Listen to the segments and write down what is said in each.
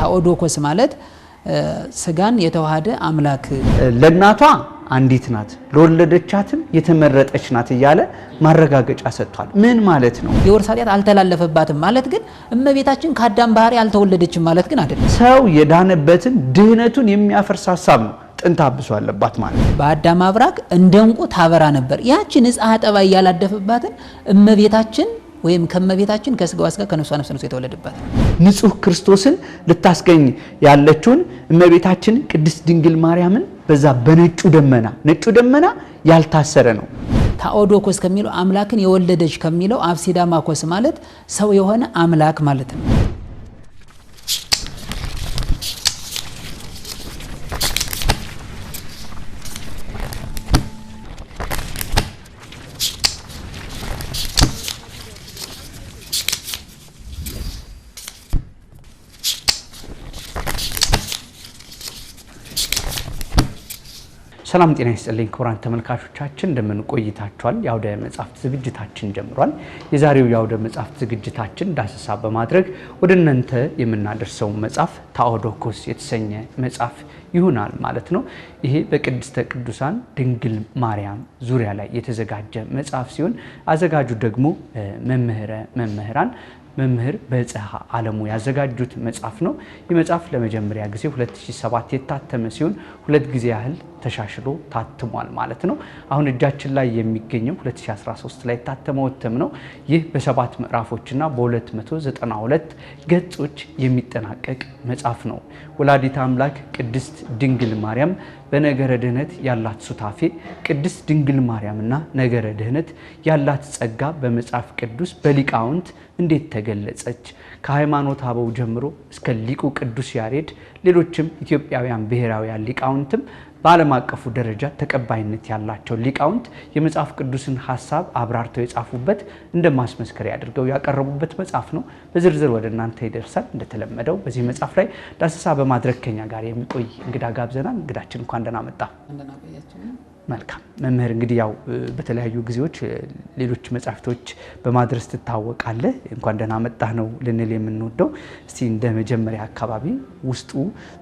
ታኦዶኮስ ማለት ስጋን የተዋሃደ አምላክ ለናቷ አንዲት ናት ለወለደቻትም የተመረጠች ናት እያለ ማረጋገጫ ሰጥቷል። ምን ማለት ነው? የወርስ ኃጢአት አልተላለፈባትም ማለት ግን እመቤታችን ከአዳም ባህሪ አልተወለደችም ማለት ግን አይደለም። ሰው የዳነበትን ድህነቱን የሚያፈርስ ሐሳብ ነው ጥንተ አብሶ አለባት ማለት ነው። በአዳም አብራክ እንደንቁ ታበራ ነበር። ያቺ ንጽሐ ጠባይ ያላደፈባትን እመቤታችን ወይም ከመቤታችን ከስጋዋ ስጋ ከነፍሷ ነፍስ የተወለደባት ንጹህ ክርስቶስን ልታስገኝ ያለችውን እመቤታችን ቅድስት ድንግል ማርያምን በዛ በነጩ ደመና ያልታሰረ ነው። ታኦዶኮስ ከሚለው አምላክን የወለደች ከሚለው አብሲዳማኮስ ማለት ሰው የሆነ አምላክ ማለት ነው። ሰላም ጤና ይስጥልኝ ክቡራን ተመልካቾቻችን እንደምን ቆይታችኋል? የአውደ መጽሐፍት ዝግጅታችን ጀምሯል። የዛሬው የአውደ መጽሐፍት ዝግጅታችን ዳሰሳ በማድረግ ወደ እናንተ የምናደርሰው መጽሐፍ ታኦዶኮስ የተሰኘ መጽሐፍ ይሆናል ማለት ነው። ይሄ በቅድስተ ቅዱሳን ድንግል ማርያም ዙሪያ ላይ የተዘጋጀ መጽሐፍ ሲሆን አዘጋጁ ደግሞ መምህራን መምህር በጽሐ ዓለሙ ያዘጋጁት መጽሐፍ ነው። ይህ መጽሐፍ ለመጀመሪያ ጊዜ 2007 የታተመ ሲሆን 2 ጊዜ ያህል ተሻሽሎ ታትሟል ማለት ነው። አሁን እጃችን ላይ የሚገኘው 2013 ላይ የታተመው እትም ነው። ይህ በ7 ምዕራፎችና በ292 ገጾች የሚጠናቀቅ መጽሐፍ ነው። ወላዲተ አምላክ ቅድስት ድንግል ማርያም በነገረ ድህነት ያላት ሱታፌ፣ ቅድስት ድንግል ማርያምና ነገረ ድህነት ያላት ጸጋ በመጽሐፍ ቅዱስ በሊቃውንት እንዴት ተገለጸች? ከሃይማኖት አበው ጀምሮ እስከ ሊቁ ቅዱስ ያሬድ ሌሎችም ኢትዮጵያውያን ብሔራውያን ሊቃውንትም በዓለም አቀፉ ደረጃ ተቀባይነት ያላቸው ሊቃውንት የመጽሐፍ ቅዱስን ሐሳብ አብራርተው የጻፉበት እንደማስመስከሪያ አድርገው ያቀረቡበት መጽሐፍ ነው። በዝርዝር ወደ እናንተ ይደርሳል። እንደተለመደው በዚህ መጽሐፍ ላይ ዳሰሳ በማድረግ ከኛ ጋር የሚቆይ እንግዳ ጋብዘናል። እንግዳችን እንኳን ደህና መጣ። መልካም መምህር፣ እንግዲህ ያው በተለያዩ ጊዜዎች ሌሎች መጽሐፍቶች በማድረስ ትታወቃለህ። እንኳን ደህና መጣህ ነው ልንል የምንወደው። እስቲ እንደ መጀመሪያ አካባቢ ውስጡ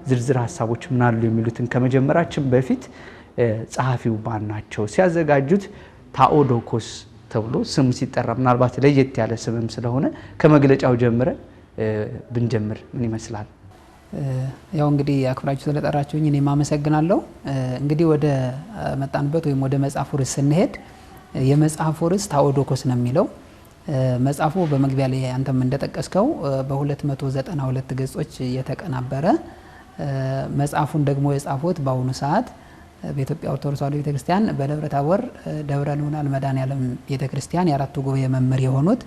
ዝርዝር ሐሳቦች ምን አሉ የሚሉትን ከመጀመራችን በፊት ጸሐፊው ማን ናቸው? ሲያዘጋጁት ታኦዶኮስ ተብሎ ስም ሲጠራ ምናልባት ለየት ያለ ስምም ስለሆነ ከመግለጫው ጀምረ ብንጀምር ምን ይመስላል? ያው እንግዲህ አክብራችሁ ስለጠራችሁኝ እኔም አመሰግናለሁ። እንግዲህ ወደ መጣንበት ወይም ወደ መጽሐፉ ርዕስ ስንሄድ የመጽሐፉ ርዕስ ታኦዶኮስ ነው የሚለው። መጽሐፉ በመግቢያ ላይ አንተም እንደጠቀስከው በ292 ገጾች የተቀናበረ መጽሐፉን ደግሞ የጻፉት በአሁኑ ሰዓት በኢትዮጵያ ኦርቶዶክስ ተዋሕዶ ቤተክርስቲያን በደብረ ታቦር ደብረ ልዑላን መድኃኔዓለም ቤተክርስቲያን የአራቱ ጉባኤ መምህር የሆኑት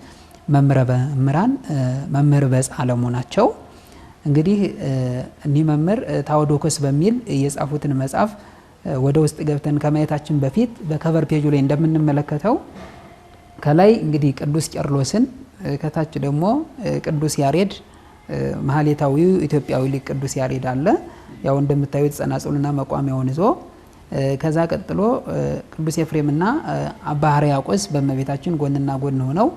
መምህር በጽሐ ዓለሙ ናቸው። እንግዲህ እኒህ መምህር ታኦዶኮስ በሚል የጻፉትን መጽሐፍ ወደ ውስጥ ገብተን ከማየታችን በፊት በከቨር ፔጁ ላይ እንደምንመለከተው ከላይ እንግዲህ ቅዱስ ቄርሎስን ከታች ደግሞ ቅዱስ ያሬድ ማህሌታዊው ኢትዮጵያዊ ሊቅ ቅዱስ ያሬድ አለ። ያው እንደምታዩት ጸናጽሉና መቋሚያውን ይዞ ከዛ ቀጥሎ ቅዱስ ኤፍሬምና አባ ሕርያቆስ በእመቤታችን ጎንና ጎን ሆነው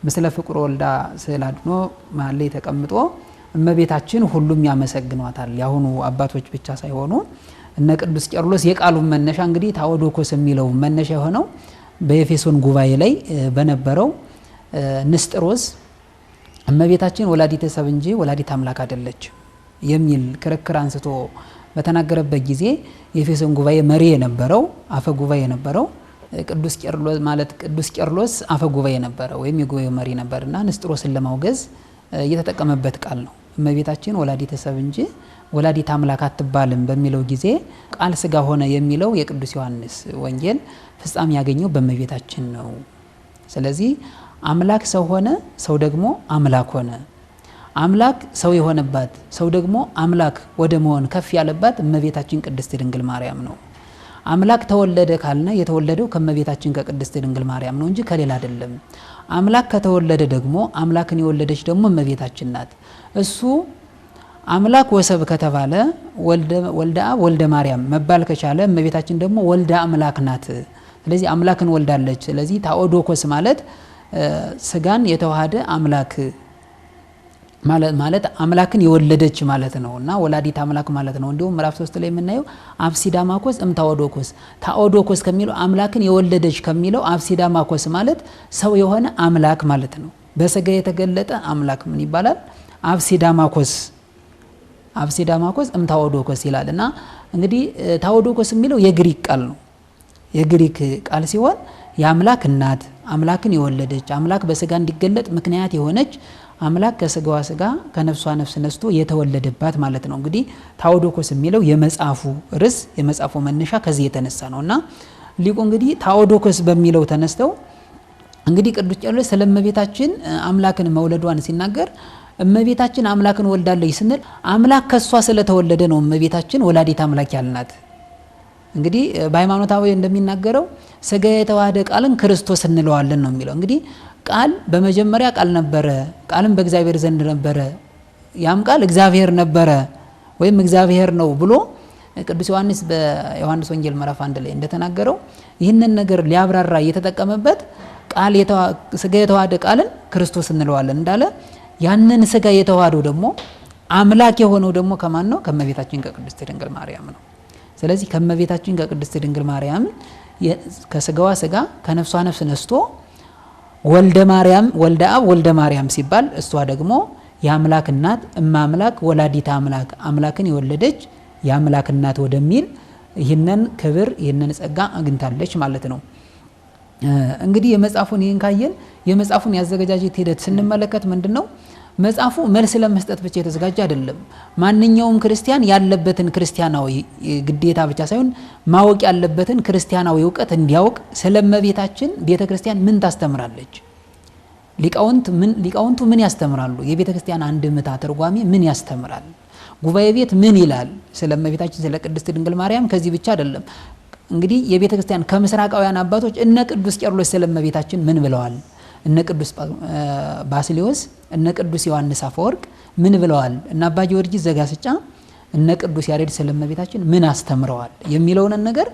ምስለ ፍቁር ወልዳ ስዕል አድኖ መሀል ላይ ተቀምጦ እመቤታችን ሁሉም ያመሰግኗታል። ያሁኑ አባቶች ብቻ ሳይሆኑ እነ ቅዱስ ቄርሎስ የቃሉን መነሻ እንግዲህ ታኦዶኮስ የሚለው መነሻ የሆነው በኤፌሶን ጉባኤ ላይ በነበረው ንስጥሮስ እመቤታችን ወላዲተ ሰብ እንጂ ወላዲተ አምላክ አይደለች የሚል ክርክር አንስቶ በተናገረበት ጊዜ የኤፌሶን ጉባኤ መሪ የነበረው አፈ ጉባኤ የነበረው ቅዱስ ቄርሎስ ማለት ቅዱስ ቄርሎስ አፈ ጉባኤ ነበረ ወይም የጉባኤው መሪ ነበርና ንስጥሮስን ለማውገዝ የተጠቀመበት ቃል ነው። እመቤታችን ወላዲተ ሰብ እንጂ ወላዲተ አምላክ አትባልም በሚለው ጊዜ ቃል ስጋ ሆነ የሚለው የቅዱስ ዮሐንስ ወንጌል ፍጻሜ ያገኘው በእመቤታችን ነው። ስለዚህ አምላክ ሰው ሆነ፣ ሰው ደግሞ አምላክ ሆነ። አምላክ ሰው የሆነባት፣ ሰው ደግሞ አምላክ ወደ መሆን ከፍ ያለባት እመቤታችን ቅድስት ድንግል ማርያም ነው። አምላክ ተወለደ ካልነ የተወለደው ከእመቤታችን ከቅድስት ድንግል ማርያም ነው እንጂ ከሌላ አይደለም። አምላክ ከተወለደ ደግሞ አምላክን የወለደች ደግሞ እመቤታችን ናት። እሱ አምላክ ወሰብ ከተባለ ወልደ አብ ወልደ ማርያም መባል ከቻለ እመቤታችን ደግሞ ወልደ አምላክ ናት። ስለዚህ አምላክን ወልዳለች። ስለዚህ ታኦዶኮስ ማለት ስጋን የተዋሃደ አምላክ ማለት አምላክን የወለደች ማለት ነውና ወላዲት አምላክ ማለት ነው። እንዲሁም ምዕራፍ 3 ላይ የምናየው አብሲዳማኮስ ታኦዶኮስ ታኦዶኮስ ከሚለው አምላክን የወለደች ከሚለው አብሲዳማኮስ ማለት ሰው የሆነ አምላክ ማለት ነው። በስጋ የተገለጠ አምላክ ምን ይባላል? አብሲዳማኮስ ታኦዶኮስ ይላልና እንግዲህ ታኦዶኮስ የሚለው የግሪክ ቃል ነው። የግሪክ ቃል ሲሆን የአምላክ እናት አምላክን የወለደች አምላክ በስጋ እንዲገለጥ ምክንያት የሆነች አምላክ ከስጋዋ ስጋ ከነፍሷ ነፍስ ነስቶ የተወለደባት ማለት ነው። እንግዲህ ታኦዶኮስ የሚለው የመጽሐፉ ርዕስ የመጽሐፉ መነሻ ከዚህ የተነሳ ነውና ሊቁ እንግዲህ ታኦዶኮስ በሚለው ተነስተው እንግዲህ ቅዱስ ቄርሎስ ስለ እመቤታችን አምላክን መውለዷን ሲናገር እመቤታችን አምላክን ወልዳለች ስንል አምላክ ከሷ ስለተወለደ ነው እመቤታችን ወላዲት አምላክ ያልናት። እንግዲህ በሃይማኖታዊ እንደሚናገረው ስጋ የተዋሃደ ቃልን ክርስቶስ እንለዋለን ነው የሚለው። እንግዲህ ቃል በመጀመሪያ ቃል ነበረ፣ ቃልም በእግዚአብሔር ዘንድ ነበረ፣ ያም ቃል እግዚአብሔር ነበረ ወይም እግዚአብሔር ነው ብሎ ቅዱስ ዮሐንስ በዮሐንስ ወንጌል ምዕራፍ 1 ላይ እንደተናገረው ይህንን ነገር ሊያብራራ እየተጠቀመበት ቃል ስጋ የተዋሃደ ቃልን ክርስቶስ እንለዋለን እንዳለ ያንን ስጋ የተዋሃደው ደግሞ አምላክ የሆነው ደግሞ ከማን ነው? ከመቤታችን ከቅድስት ድንግል ማርያም ነው። ስለዚህ ከመቤታችን ከቅድስት ድንግል ማርያም ከስጋዋ ስጋ ከነፍሷ ነፍስ ነስቶ ወልደ ማርያም ወልደ አብ ወልደ ማርያም ሲባል እሷ ደግሞ የአምላክ እናት እማምላክ ወላዲት አምላክ አምላክን የወለደች የአምላክ እናት ወደሚል ይህንን ክብር ይህንን ጸጋ አግኝታለች ማለት ነው። እንግዲህ የመጽሐፉን ይህን ካየን የመጽሐፉን ያዘገጃጀት ሂደት ስንመለከት ምንድነው? መጽሐፉ መልስ ለመስጠት ብቻ የተዘጋጀ አይደለም። ማንኛውም ክርስቲያን ያለበትን ክርስቲያናዊ ግዴታ ብቻ ሳይሆን ማወቅ ያለበትን ክርስቲያናዊ ዕውቀት እንዲያውቅ ስለመቤታችን ቤተክርስቲያን ምን ታስተምራለች፣ ሊቃውንቱ ምን ያስተምራሉ፣ የቤተክርስቲያን አንድምታ ተርጓሚ ምን ያስተምራል፣ ጉባኤ ቤት ምን ይላል ስለመቤታችን ስለ ቅድስት ድንግል ማርያም። ከዚህ ብቻ አይደለም እንግዲህ የቤተክርስቲያን ከምስራቃውያን አባቶች እነ ቅዱስ ቄርሎስ ስለመቤታችን ምን ብለዋል፣ እነ ቅዱስ ባስልዮስ እነ ቅዱስ ዮሐንስ አፈወርቅ ምን ብለዋል፣ እነ አባ ጊዮርጊስ ዘጋስጫ እነ ቅዱስ ያሬድ ስለመቤታችን ምን አስተምረዋል የሚለውን ነገር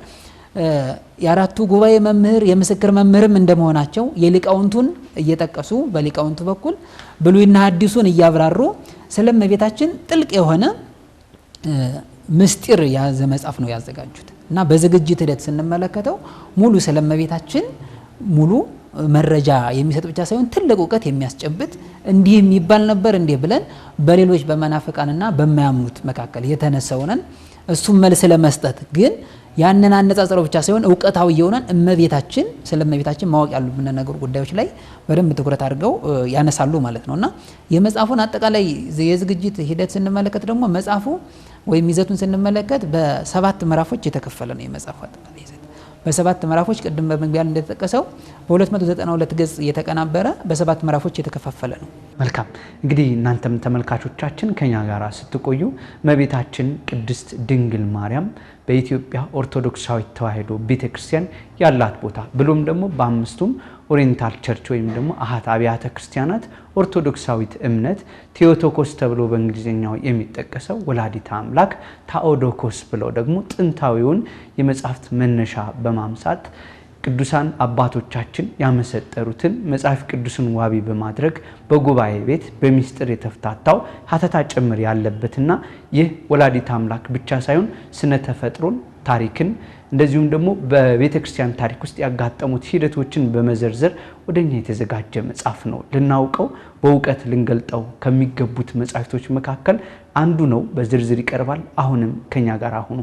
የአራቱ ጉባኤ መምህር የምስክር መምህርም እንደመሆናቸው የሊቃውንቱን እየጠቀሱ በሊቃውንቱ በኩል ብሉይና ሐዲሱን እያብራሩ ስለመቤታችን ጥልቅ የሆነ ምስጢር ያዘ መጽሐፍ ነው ያዘጋጁት እና በዝግጅት ሂደት ስንመለከተው ሙሉ ስለመቤታችን ሙሉ መረጃ የሚሰጥ ብቻ ሳይሆን ትልቅ ዕውቀት የሚያስጨብጥ እንዲህ የሚባል ነበር እንዴ ብለን በሌሎች በመናፍቃንና በማያምኑት መካከል የተነሳውነን እሱም መልስ ለመስጠት ግን ያንን አነጻጽረው ብቻ ሳይሆን ዕውቀታዊ የሆነን እመቤታችን ስለመቤታችን ማወቅ ያሉብን ነገር ጉዳዮች ላይ በደንብ ትኩረት አድርገው ያነሳሉ ማለት ነውና የመጽሐፉን አጠቃላይ የዝግጅት ሂደት ስንመለከት ደግሞ መጽሐፉ ወይም ይዘቱን ስንመለከት በሰባት ምዕራፎች የተከፈለ ነው። የመጽሐፉ አጠቃላይ ይዘት በሰባት ምዕራፎች ቅድም በመግቢያ እንደተጠቀሰው በ292 ገጽ የተቀናበረ በሰባት ምዕራፎች የተከፋፈለ ነው። መልካም እንግዲህ እናንተም ተመልካቾቻችን ከኛ ጋር ስትቆዩ እመቤታችን ቅድስት ድንግል ማርያም በኢትዮጵያ ኦርቶዶክሳዊት ተዋሕዶ ቤተክርስቲያን ያላት ቦታ ብሎም ደግሞ በአምስቱም ኦሪየንታል ቸርች ወይም ደግሞ አሃት አብያተ ክርስቲያናት ኦርቶዶክሳዊት እምነት ቴዎቶኮስ ተብሎ በእንግሊዝኛው የሚጠቀሰው ወላዲተ አምላክ ታኦዶኮስ ብለው ደግሞ ጥንታዊውን የመጽሐፍት መነሻ በማምሳት ቅዱሳን አባቶቻችን ያመሰጠሩትን መጽሐፍ ቅዱስን ዋቢ በማድረግ በጉባኤ ቤት በሚስጥር የተፈታታው ሀተታ ጭምር ያለበትና ይህ ወላዲተ አምላክ ብቻ ሳይሆን ስነ ተፈጥሮን ታሪክን እንደዚሁም ደግሞ በቤተክርስቲያን ታሪክ ውስጥ ያጋጠሙት ሂደቶችን በመዘርዘር ወደኛ የተዘጋጀ መጽሐፍ ነው። ልናውቀው በእውቀት ልንገልጠው ከሚገቡት መጽሐፍቶች መካከል አንዱ ነው። በዝርዝር ይቀርባል። አሁንም ከኛ ጋር አሁኑ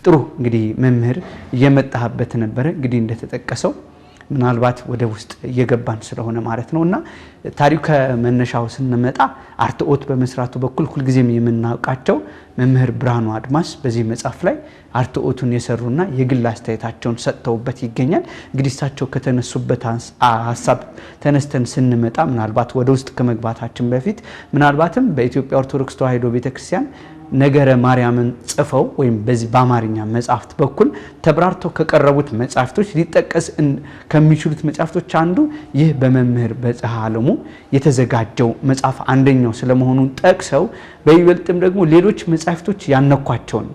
ጥሩ እንግዲህ መምህር እየመጣህበት ነበር። እንግዲህ እንደተጠቀሰው ምናልባት ወደ ውስጥ እየገባን ስለሆነ ማለት ነውና ታሪኩ ከመነሻው ስንመጣ አርትኦት በመስራቱ በኩል ሁልጊዜም የምናውቃቸው መምህር ብርሃኑ አድማስ በዚህ መጽሐፍ ላይ አርትኦቱን የሰሩና የግል አስተያየታቸውን ሰጥተውበት ይገኛል። እንግዲህ እሳቸው ከተነሱበት ሐሳብ ተነስተን ስንመጣ ምናልባት ወደ ውስጥ ከመግባታችን በፊት ምናልባትም በኢትዮጵያ ኦርቶዶክስ ተዋሕዶ ቤተክርስቲያን ነገረ ማርያምን ጽፈው ወይም በዚህ በአማርኛ መጽሐፍት በኩል ተብራርተው ከቀረቡት መጽሐፍቶች ሊጠቀስ ከሚችሉት መጽሐፍቶች አንዱ ይህ በመምህር በጽሐ ዓለሙ የተዘጋጀው መጽሐፍ አንደኛው ስለመሆኑ ጠቅሰው በይበልጥም ደግሞ ሌሎች መጽሐፍቶች ያነኳቸውን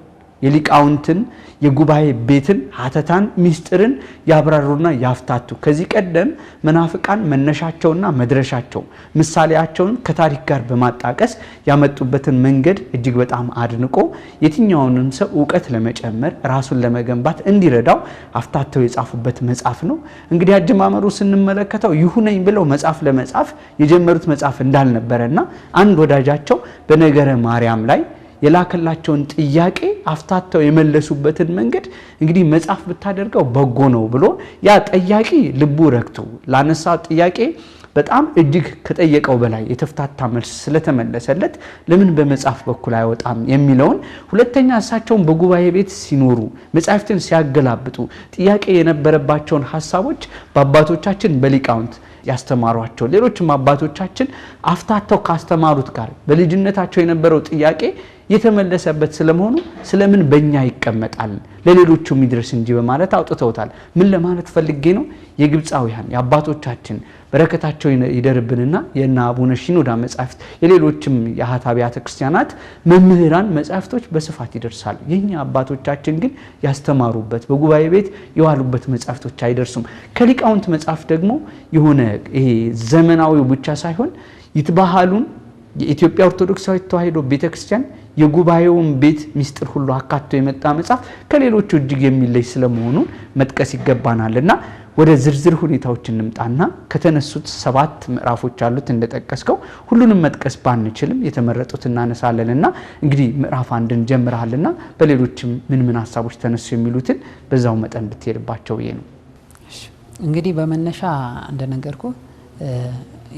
የሊቃውንትን የጉባኤ ቤትን ሀተታን ሚስጥርን ያብራሩና ያፍታቱ ከዚህ ቀደም መናፍቃን መነሻቸውና መድረሻቸው ምሳሌያቸውን ከታሪክ ጋር በማጣቀስ ያመጡበትን መንገድ እጅግ በጣም አድንቆ የትኛውንም ሰው ዕውቀት ለመጨመር ራሱን ለመገንባት እንዲረዳው አፍታተው የጻፉበት መጽሐፍ ነው። እንግዲህ አጀማመሩ ስንመለከተው ይሁነኝ ብለው መጽሐፍ ለመጻፍ የጀመሩት መጽሐፍ እንዳልነበረና አንድ ወዳጃቸው በነገረ ማርያም ላይ የላከላቸውን ጥያቄ አፍታተው የመለሱበትን መንገድ እንግዲህ መጽሐፍ ብታደርገው በጎ ነው ብሎ ያ ጥያቄ ልቡ ረክቶ ላነሳ ጥያቄ በጣም እጅግ ከጠየቀው በላይ የተፍታታ መልስ ስለተመለሰለት ለምን በመጽሐፍ በኩል አይወጣም የሚለውን ሁለተኛ እሳቸውን በጉባኤ ቤት ሲኖሩ መጽሐፍትን ሲያገላብጡ ጥያቄ የነበረባቸውን ሐሳቦች በአባቶቻችን በሊቃውንት ያስተማሯቸው ሌሎችም አባቶቻችን አፍታተው ካስተማሩት ጋር በልጅነታቸው የነበረው ጥያቄ የተመለሰበት ስለመሆኑ ስለምን በእኛ ይቀመጣል ለሌሎቹ የሚድረስ እንጂ በማለት አውጥተውታል። ምን ለማለት ፈልጌ ነው? የግብፃውያን የአባቶቻችን በረከታቸው ይደርብንና የና አቡነ ሺኖዳ መጻሕፍት የሌሎችም የአኃት አብያተ ክርስቲያናት መምህራን መጻሕፍቶች በስፋት ይደርሳሉ። የኛ አባቶቻችን ግን ያስተማሩበት በጉባኤ ቤት የዋሉበት መጻሕፍቶች አይደርሱም። ከሊቃውንት መጻሕፍት ደግሞ የሆነ ይሄ ዘመናዊው ብቻ ሳይሆን ይትባሃሉን የኢትዮጵያ ኦርቶዶክሳዊት ተዋሕዶ ቤተክርስቲያን የጉባኤውን ቤት ሚስጥር ሁሉ አካቶ የመጣ መጽሐፍ ከሌሎቹ እጅግ የሚለይ ስለመሆኑ መጥቀስ ይገባናልና ወደ ዝርዝር ሁኔታዎች እንምጣና ከተነሱት 7 ምዕራፎች አሉት እንደጠቀስከው ሁሉንም መጥቀስ ባንችልም የተመረጡት እናነሳለንና እንግዲህ ምዕራፍ 1ን ጀምራልና በሌሎችም ምን ሐሳቦች ተነሱ የሚሉትን በዛው መጠን ብትሄድባቸው ይሄ ነው። እንግዲህ በመነሻ እንደነገርኩ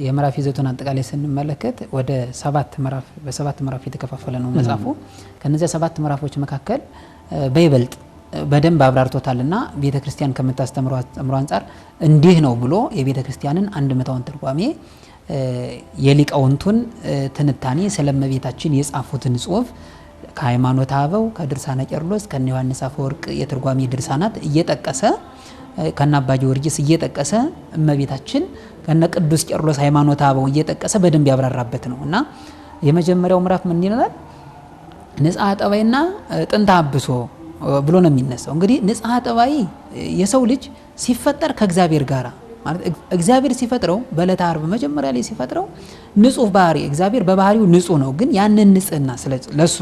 የምዕራፍ ይዘቱን አጠቃላይ ስንመለከት ወደ 7 ምዕራፍ በ7 ምዕራፍ የተከፋፈለ ነው መጽሐፉ። ከነዚህ 7 ምዕራፎች መካከል በይበልጥ በደንብ አብራርቶታልና ቤተክርስቲያን ከምታስተምረው አስተምሮ አንፃር እንዲህ ነው ብሎ የቤተክርስቲያንን አንድምታውን ትርጓሜ የሊቃውንቱን ትንታኔ ስለመቤታችን የጻፉትን ጽሑፍ ከሃይማኖተ አበው ከድርሳነ ቄርሎስ ከነ ዮሐንስ አፈወርቅ የትርጓሜ ድርሳናት እየጠቀሰ ከነ አባ ጊዮርጊስ እየጠቀሰ እመቤታችን ከነ ቅዱስ ቄርሎስ ሃይማኖተ አበው እየጠቀሰ በደንብ ያብራራበት ነውና የመጀመሪያው ምዕራፍ ምን ይላል? ንጽሐ ጠባይና ጥንተ አብሶ ብሎ ነው የሚነሳው። እንግዲህ ንጽሐ ጠባይ የሰው ልጅ ሲፈጠር ከእግዚአብሔር ጋር ማለት እግዚአብሔር ሲፈጥረው በዕለተ ዓርብ መጀመሪያ ላይ ሲፈጥረው ንጹህ ባህሪ እግዚአብሔር በባህሪው ንጹህ ነው። ግን ያንን ንጽህና ለሱ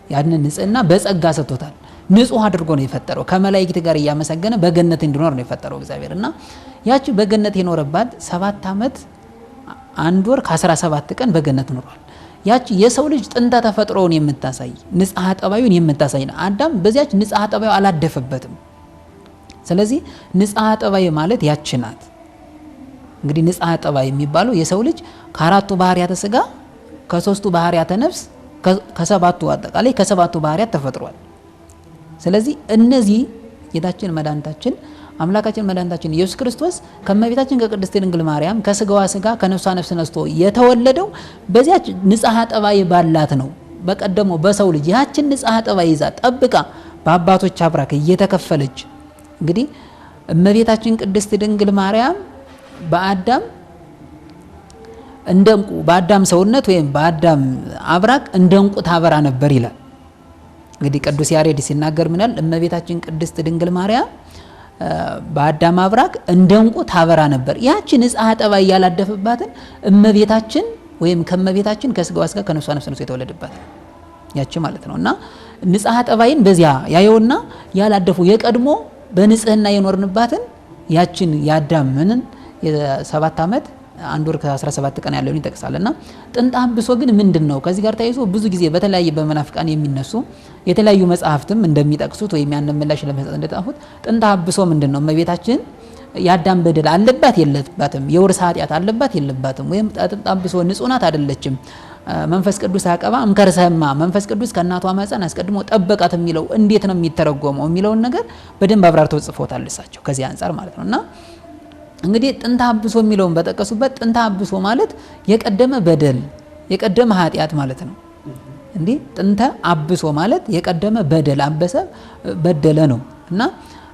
ያንን ንጽህና በጸጋ ሰጥቶታል። ንጹህ አድርጎ ነው የፈጠረው። ከመላእክት ጋር እያመሰገነ በገነት እንዲኖር ነው የፈጠረው እግዚአብሔርና ያቺ በገነት የኖረባት 7 ዓመት 1 ወር ከ17 ቀን በገነት ኖሯል። ያቺ የሰው ልጅ ጥንተ ተፈጥሮውን የምታሳይ ንጽሐ ጠባዩን የምታሳይ ነው። አዳም በዚያች ንጽሐ ጠባዩ አላደፈበትም። ስለዚህ ንጽሐ ጠባይ ማለት ያቺ ናት። እንግዲህ ንጽሐ ጠባይ የሚባለው የሰው ልጅ ከ4ቱ ባህሪያተ ሥጋ ከ3ቱ ባህሪያተ ነፍስ ከ7ቱ አጠቃላይ ከ7ቱ ባህሪያት ተፈጥሯል። ስለዚህ እነዚህ ጌታችን መድኃኒታችን አምላካችን መድኃኒታችን ኢየሱስ ክርስቶስ ከመቤታችን ከቅድስት ድንግል ማርያም ከስጋዋ ስጋ ከነፍሷ ነፍስ ነስቶ የተወለደው በዚያች ንጽሐ ጠባይ ባላት ነው። በቀደሞ በሰው ልጅ ያችን ንጽሐ ጠባይ ይዛ ጠብቃ በአባቶች አብራክ እየተከፈለች እንግዲህ እመቤታችን ቅድስት ድንግል ማርያም በአዳም እንደንቁ በአዳም ሰውነት ወይም በአዳም አብራክ እንደንቁ ታበራ ነበር ይላል። እንግዲህ ቅዱስ ያሬድ ሲናገር ምናል? እመቤታችን ቅድስት ድንግል ማርያም በአዳም አብራክ እንደንቁ ታበራ ነበር። ያቺ ንጽሐ ጠባይ ያላደፈባትን እመቤታችን ወይም ከመቤታችን ከስጋዋ ስጋ ከነፍሷ ነፍስ ነው የተወለደባት ያቺ ማለት ነውና ንጽሐ ጠባይን በዚያ ያየውና ያላደፉ የቀድሞ በንጽህና የኖርንባትን ያችን ያዳምንን የ7 ዓመት 1 ወር ከ17 ቀን ያለውን ይጠቅሳልና ጥንተ አብሶ ግን ምንድነው? ከዚህ ጋር ተያይዞ ብዙ ጊዜ በተለያየ በመናፍቃን የሚነሱ የተለያዩ መጽሐፍትም እንደሚጠቅሱት ወይም ያን ምላሽ ለመስጠት እንደጣፉት ጥንተ አብሶ ምንድነው? እመቤታችን ያዳም በደል አለባት የለባትም? የውርስ ኃጢአት አለባት የለባትም? ወይም ጥንተ አብሶ ንጹህ ናት አይደለችም? መንፈስ ቅዱስ አቀባ እምከርሰማ መንፈስ ቅዱስ ከእናቷ ማፀን አስቀድሞ ጠበቃት የሚለው እንዴት ነው የሚተረጎመው የሚለውን ነገር በደንብ አብራርተው ጽፎታል እሳቸው ከዚህ አንፃር ማለት ነውና እንግዲህ ጥንተ አብሶ የሚለውን በጠቀሱበት ጥንተ አብሶ ማለት የቀደመ በደል የቀደመ ኃጢአት ማለት ነው። እንዴ ጥንተ አብሶ ማለት የቀደመ በደል አበሰ በደለ ነው እና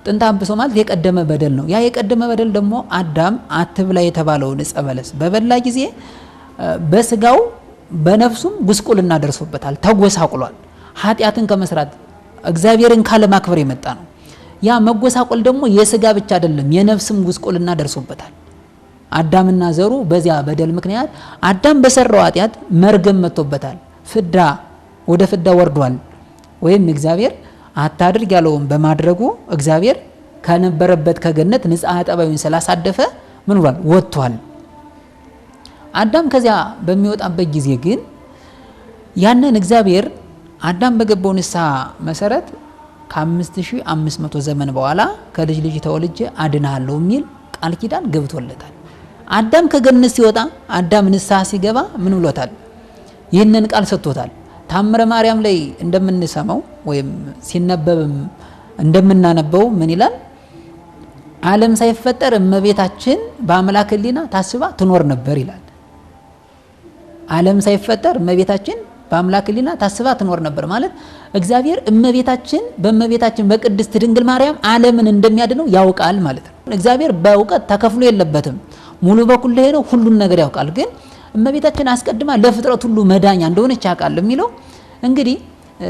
ጥንተ አብሶ ማለት የቀደመ በደል ነው። ያ የቀደመ በደል ደግሞ አዳም አትብላ የተባለውን ዕፀ በለስ በበላ ጊዜ በስጋው በነፍሱም ጉስቁልና ደርሶበታል፣ ተጎሳቁሏል። ኃጢአትን ከመስራት እግዚአብሔርን ካለማክበር የመጣ ነው። ያ መጎሳቆል ደግሞ የስጋ ብቻ አይደለም የነፍስም ጉስቁልና ደርሶበታል። አዳምና ዘሩ በዚያ በደል ምክንያት አዳም በሰራው ኃጢአት መርገም መጥቶበታል። ፍዳ ወደ ፍዳ ወርዷል። ወይም እግዚአብሔር አታድርግ ያለውን በማድረጉ እግዚአብሔር ከነበረበት ከገነት ንጽሐ ጠባዩን ስላሳደፈ ምን ብሏል? ወጥቷል። አዳም ከዚያ በሚወጣበት ጊዜ ግን ያንን እግዚአብሔር አዳም በገባው ንስሐ መሰረት ከ5500 ዘመን በኋላ ከልጅ ልጅ ተወልጄ አድናለሁ የሚል ቃል ኪዳን ገብቶለታል። አዳም ከገነት ሲወጣ አዳም ንስሐ ሲገባ ምን ብሎታል? ይህንን ቃል ሰጥቶታል። ታምረ ማርያም ላይ እንደምንሰማው ወይም ሲነበብም እንደምናነበው ምን ይላል? ዓለም ሳይፈጠር እመቤታችን በአምላክ ሕሊና ታስባ ትኖር ነበር ይላል። ዓለም ሳይፈጠር እመቤታችን በአምላክ ሕሊና ታስባ ትኖር ነበር ማለት እግዚአብሔር እመቤታችን በእመቤታችን በቅድስት ድንግል ማርያም ዓለምን እንደሚያድነው ያውቃል ማለት ነው። እግዚአብሔር በእውቀት ተከፍሎ የለበትም። ሙሉ በኩል ሄዶ ሁሉን ነገር ያውቃል። ግን እመቤታችን አስቀድማ ለፍጥረት ሁሉ መዳኛ እንደሆነች ያውቃል የሚለው እንግዲህ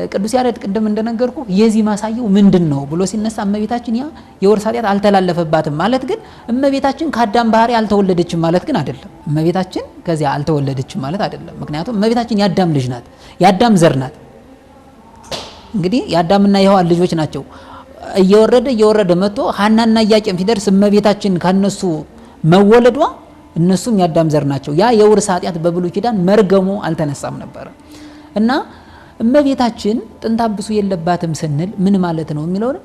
ቅዱስ ያሬድ ቅድም እንደነገርኩ የዚህ ማሳየው ምንድነው ብሎ ሲነሳ እመቤታችን ያ የወርስ ኃጢአት አልተላለፈባትም ማለት ግን እመቤታችን ከአዳም ባህሪ አልተወለደችም ማለት ግን አይደለም። እመቤታችን ከዚያ አልተወለደችም ማለት አይደለም። ምክንያቱም እመቤታችን የአዳም ልጅ ናት፣ የአዳም ዘር ናት። እንግዲህ የአዳምና የሔዋን ልጆች ናቸው። እየወረደ መጥቶ ሐናና ኢያቄም ሲደርስ እመቤታችን ከነሱ መወለዷ እነሱም የአዳም ዘር ናቸው። ያ የውርስ ኃጢአት በብሉይ ኪዳን መርገሙ አልተነሳም ነበር እና እመቤታችን ጥንተ አብሶ የለባትም ስንል ምን ማለት ነው የሚለውን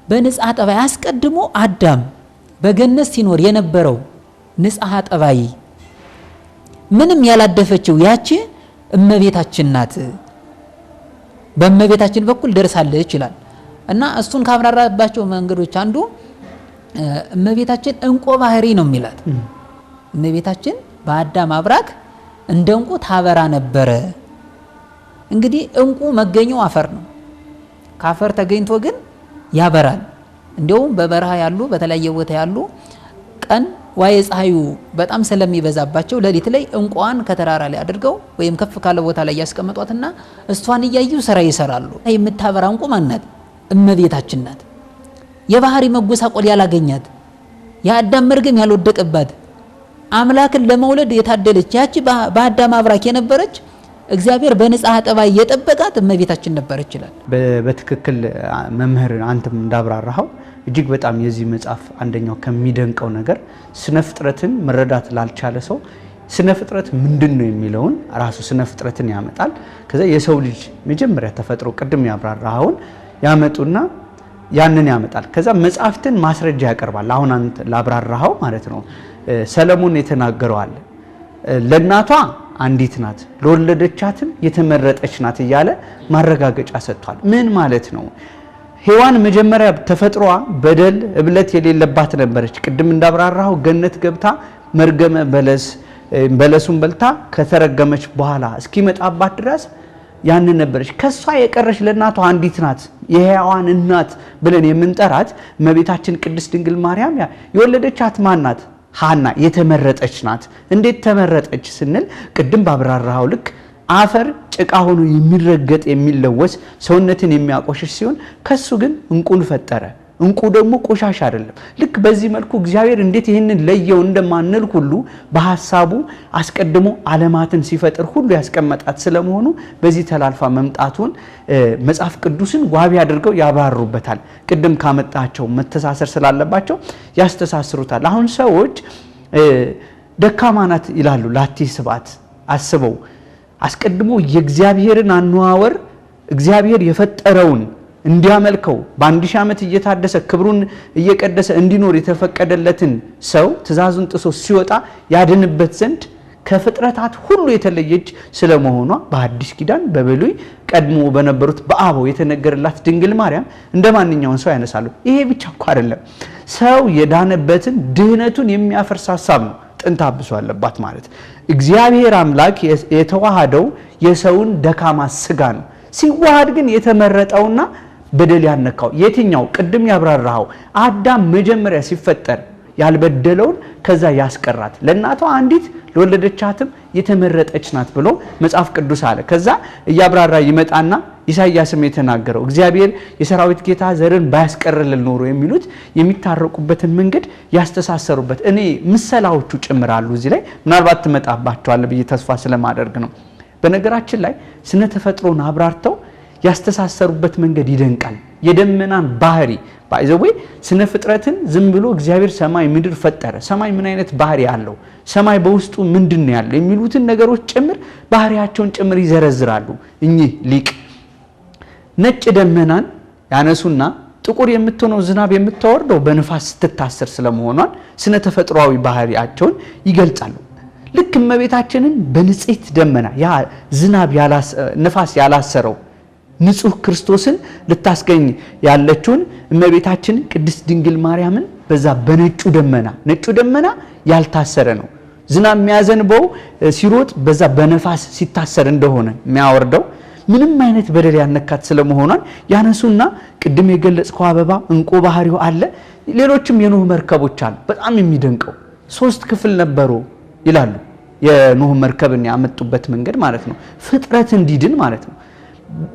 በንጽሐ ጠባይ አስቀድሞ አዳም በገነት ሲኖር የነበረው ንጽሐ ጠባይ ምንም ያላደፈችው ያቺ እመቤታችን ናት። በእመቤታችን በኩል ደርሳለች ይላል እና እሱን ካብራራባቸው መንገዶች አንዱ እመቤታችን እንቆ ባህሪ ነው የሚላት። እመቤታችን በአዳም አብራክ እንደ እንቁ ታበራ ነበረ። እንግዲህ እንቁ መገኘው አፈር ነው። ካፈር ተገኝቶ ግን ያበራል። እንዲያውም በበረሃ ያሉ በተለያየ ቦታ ያሉ ቀን ዋይ ፀሐዩ በጣም ስለሚበዛባቸው ሌሊት ላይ እንቋን ከተራራ ላይ አድርገው ወይም ከፍ ካለ ቦታ ላይ ያስቀምጧትና እሷን እያዩ ስራ ይሰራሉ። የምታበራ እንቁ ማናት? እመቤታችን ናት። የባህሪ መጎሳቆል ያላገኛት፣ የአዳም መርገም ያልወደቀባት፣ አምላክን ለመውለድ የታደለች ያቺ በአዳም አብራክ የነበረች እግዚአብሔር በንጽሐ ጠባይ የጠበቃት እመቤታችን ነበረች ይላል። በትክክል መምህር አንተም እንዳብራራኸው እጅግ በጣም የዚህ መጽሐፍ አንደኛው ከሚደንቀው ነገር ስነ ፍጥረትን መረዳት ላልቻለ ሰው ስነ ፍጥረት ምንድነው የሚለውን ራሱ ስነ ፍጥረትን ያመጣል። ከዛ የሰው ልጅ መጀመሪያ ተፈጥሮ ቅድም ያብራራኸውን ያመጡና ያንን ያመጣል። ከዛ መጽሐፍትን ማስረጃ ያቀርባል። አሁን አንተ ላብራራኸው ማለት ነው ሰለሞን የተናገረው አለ ለእናቷ አንዲት ናት ለወለደቻትም የተመረጠች ናት እያለ ማረጋገጫ ሰጥቷል። ምን ማለት ነው? ሔዋን መጀመሪያ ተፈጥሯ በደል እብለት የሌለባት ነበረች። ቅድም እንዳብራራው ገነት ገብታ መርገመ በለሱን በልታ ከተረገመች በኋላ እስኪመጣባት ድረስ ያን ነበረች። ከሷ የቀረች ለእናቷ አንዲት ናት። የሔዋን እናት ብለን የምንጠራት እመቤታችን ቅድስት ድንግል ማርያም የወለደቻት ማን ናት? ሐና የተመረጠች ናት። እንዴት ተመረጠች ስንል ቅድም ባብራራው ልክ አፈር ጭቃ ሆኖ የሚረገጥ የሚለወስ ሰውነትን የሚያቆሽሽ ሲሆን ከሱ ግን እንቁን ፈጠረ። እንቁ ደግሞ ቆሻሻ አይደለም። ልክ በዚህ መልኩ እግዚአብሔር እንዴት ይህንን ለየው እንደማንል ሁሉ በሐሳቡ አስቀድሞ ዓለማትን ሲፈጥር ሁሉ ያስቀመጣት ስለመሆኑ በዚህ ተላልፋ መምጣቱን መጽሐፍ ቅዱስን ዋቢ አድርገው ያብራሩበታል። ቅድም ካመጣቸው መተሳሰር ስላለባቸው ያስተሳስሩታል። አሁን ሰዎች ደካማ ናት ይላሉ። ላቲ ስብዓት አስበው አስቀድሞ የእግዚአብሔርን አነዋወር እግዚአብሔር የፈጠረውን እንዲያመልከው በ1000 ዓመት እየታደሰ ክብሩን እየቀደሰ እንዲኖር የተፈቀደለትን ሰው ትእዛዙን ጥሶ ሲወጣ ያድንበት ዘንድ ከፍጥረታት ሁሉ የተለየች ስለመሆኗ በአዲስ ኪዳን በብሉይ ቀድሞ በነበሩት በአበው የተነገረላት ድንግል ማርያም እንደማንኛውን ሰው ያነሳሉ። ይሄ ብቻ እኮ አይደለም። ሰው የዳነበትን ድህነቱን የሚያፈርስ ሐሳብ ነው ጥንተ አብሶ አለባት ማለት እግዚአብሔር አምላክ የተዋሃደው የሰውን ደካማ ስጋ ነው ሲዋሃድ ግን የተመረጠውና በደል ያነካው የትኛው ቅድም ያብራራው አዳም መጀመሪያ ሲፈጠር ያልበደለውን ከዛ ያስቀራት ለእናቷ አንዲት ለወለደቻትም የተመረጠች ናት ብሎ መጽሐፍ ቅዱስ አለ ከዛ እያብራራ ይመጣና ኢሳይያስም የተናገረው እግዚአብሔር የሰራዊት ጌታ ዘርን ባያስቀርልን ኖሮ የሚሉት የሚታረቁበትን መንገድ ያስተሳሰሩበት እኔ ምሳሌዎቹ ጭምራሉ እዚህ ላይ ምናልባት ተመጣባቸዋል ብዬ ተስፋ ስለማደርግ ነው በነገራችን ላይ ስነ ተፈጥሮን አብራርተው ያስተሳሰሩበት መንገድ ይደንቃል የደመናን ባህሪ ባይዘዌ ስነ ፍጥረትን ዝም ብሎ እግዚአብሔር ሰማይ ምድር ፈጠረ ሰማይ ምን አይነት ባህሪ አለው ሰማይ በውስጡ ምንድነው ያለው የሚሉትን ነገሮች ጭምር ባህሪያቸውን ጭምር ይዘረዝራሉ እኚህ ሊቅ ነጭ ደመናን ያነሱና ጥቁር የምትሆነው ዝናብ የምትወርደው በንፋስ ስትታሰር ስለመሆኗን ስነ ተፈጥሯዊ ባህሪያቸውን ይገልጻሉ ልክ እመቤታችንን በንጽህት ደመና ያ ዝናብ ንፋስ ያላሰረው ንጹህ ክርስቶስን ልታስገኝ ያለችውን እመቤታችን ቅድስት ድንግል ማርያምን በዛ በነጩ ደመና ያልታሰረ ነው ዝናብ የሚያዘንበው ሲሮጥ በዛ በነፋስ ሲታሰር እንደሆነ የሚያወርደው ምንም አይነት በደል ያነካት ስለመሆኗን ያነሱና ቅድም የገለጽከው አበባ እንቆ ባህሪው አለ ሌሎችም የኖህ መርከቦች አሉ በጣም የሚደንቀው 3 ክፍል ነበሩ ይላሉ የኖህ መርከብን ያመጡበት መንገድ ማለት ነው ፍጥረት እንዲድን ማለት ነው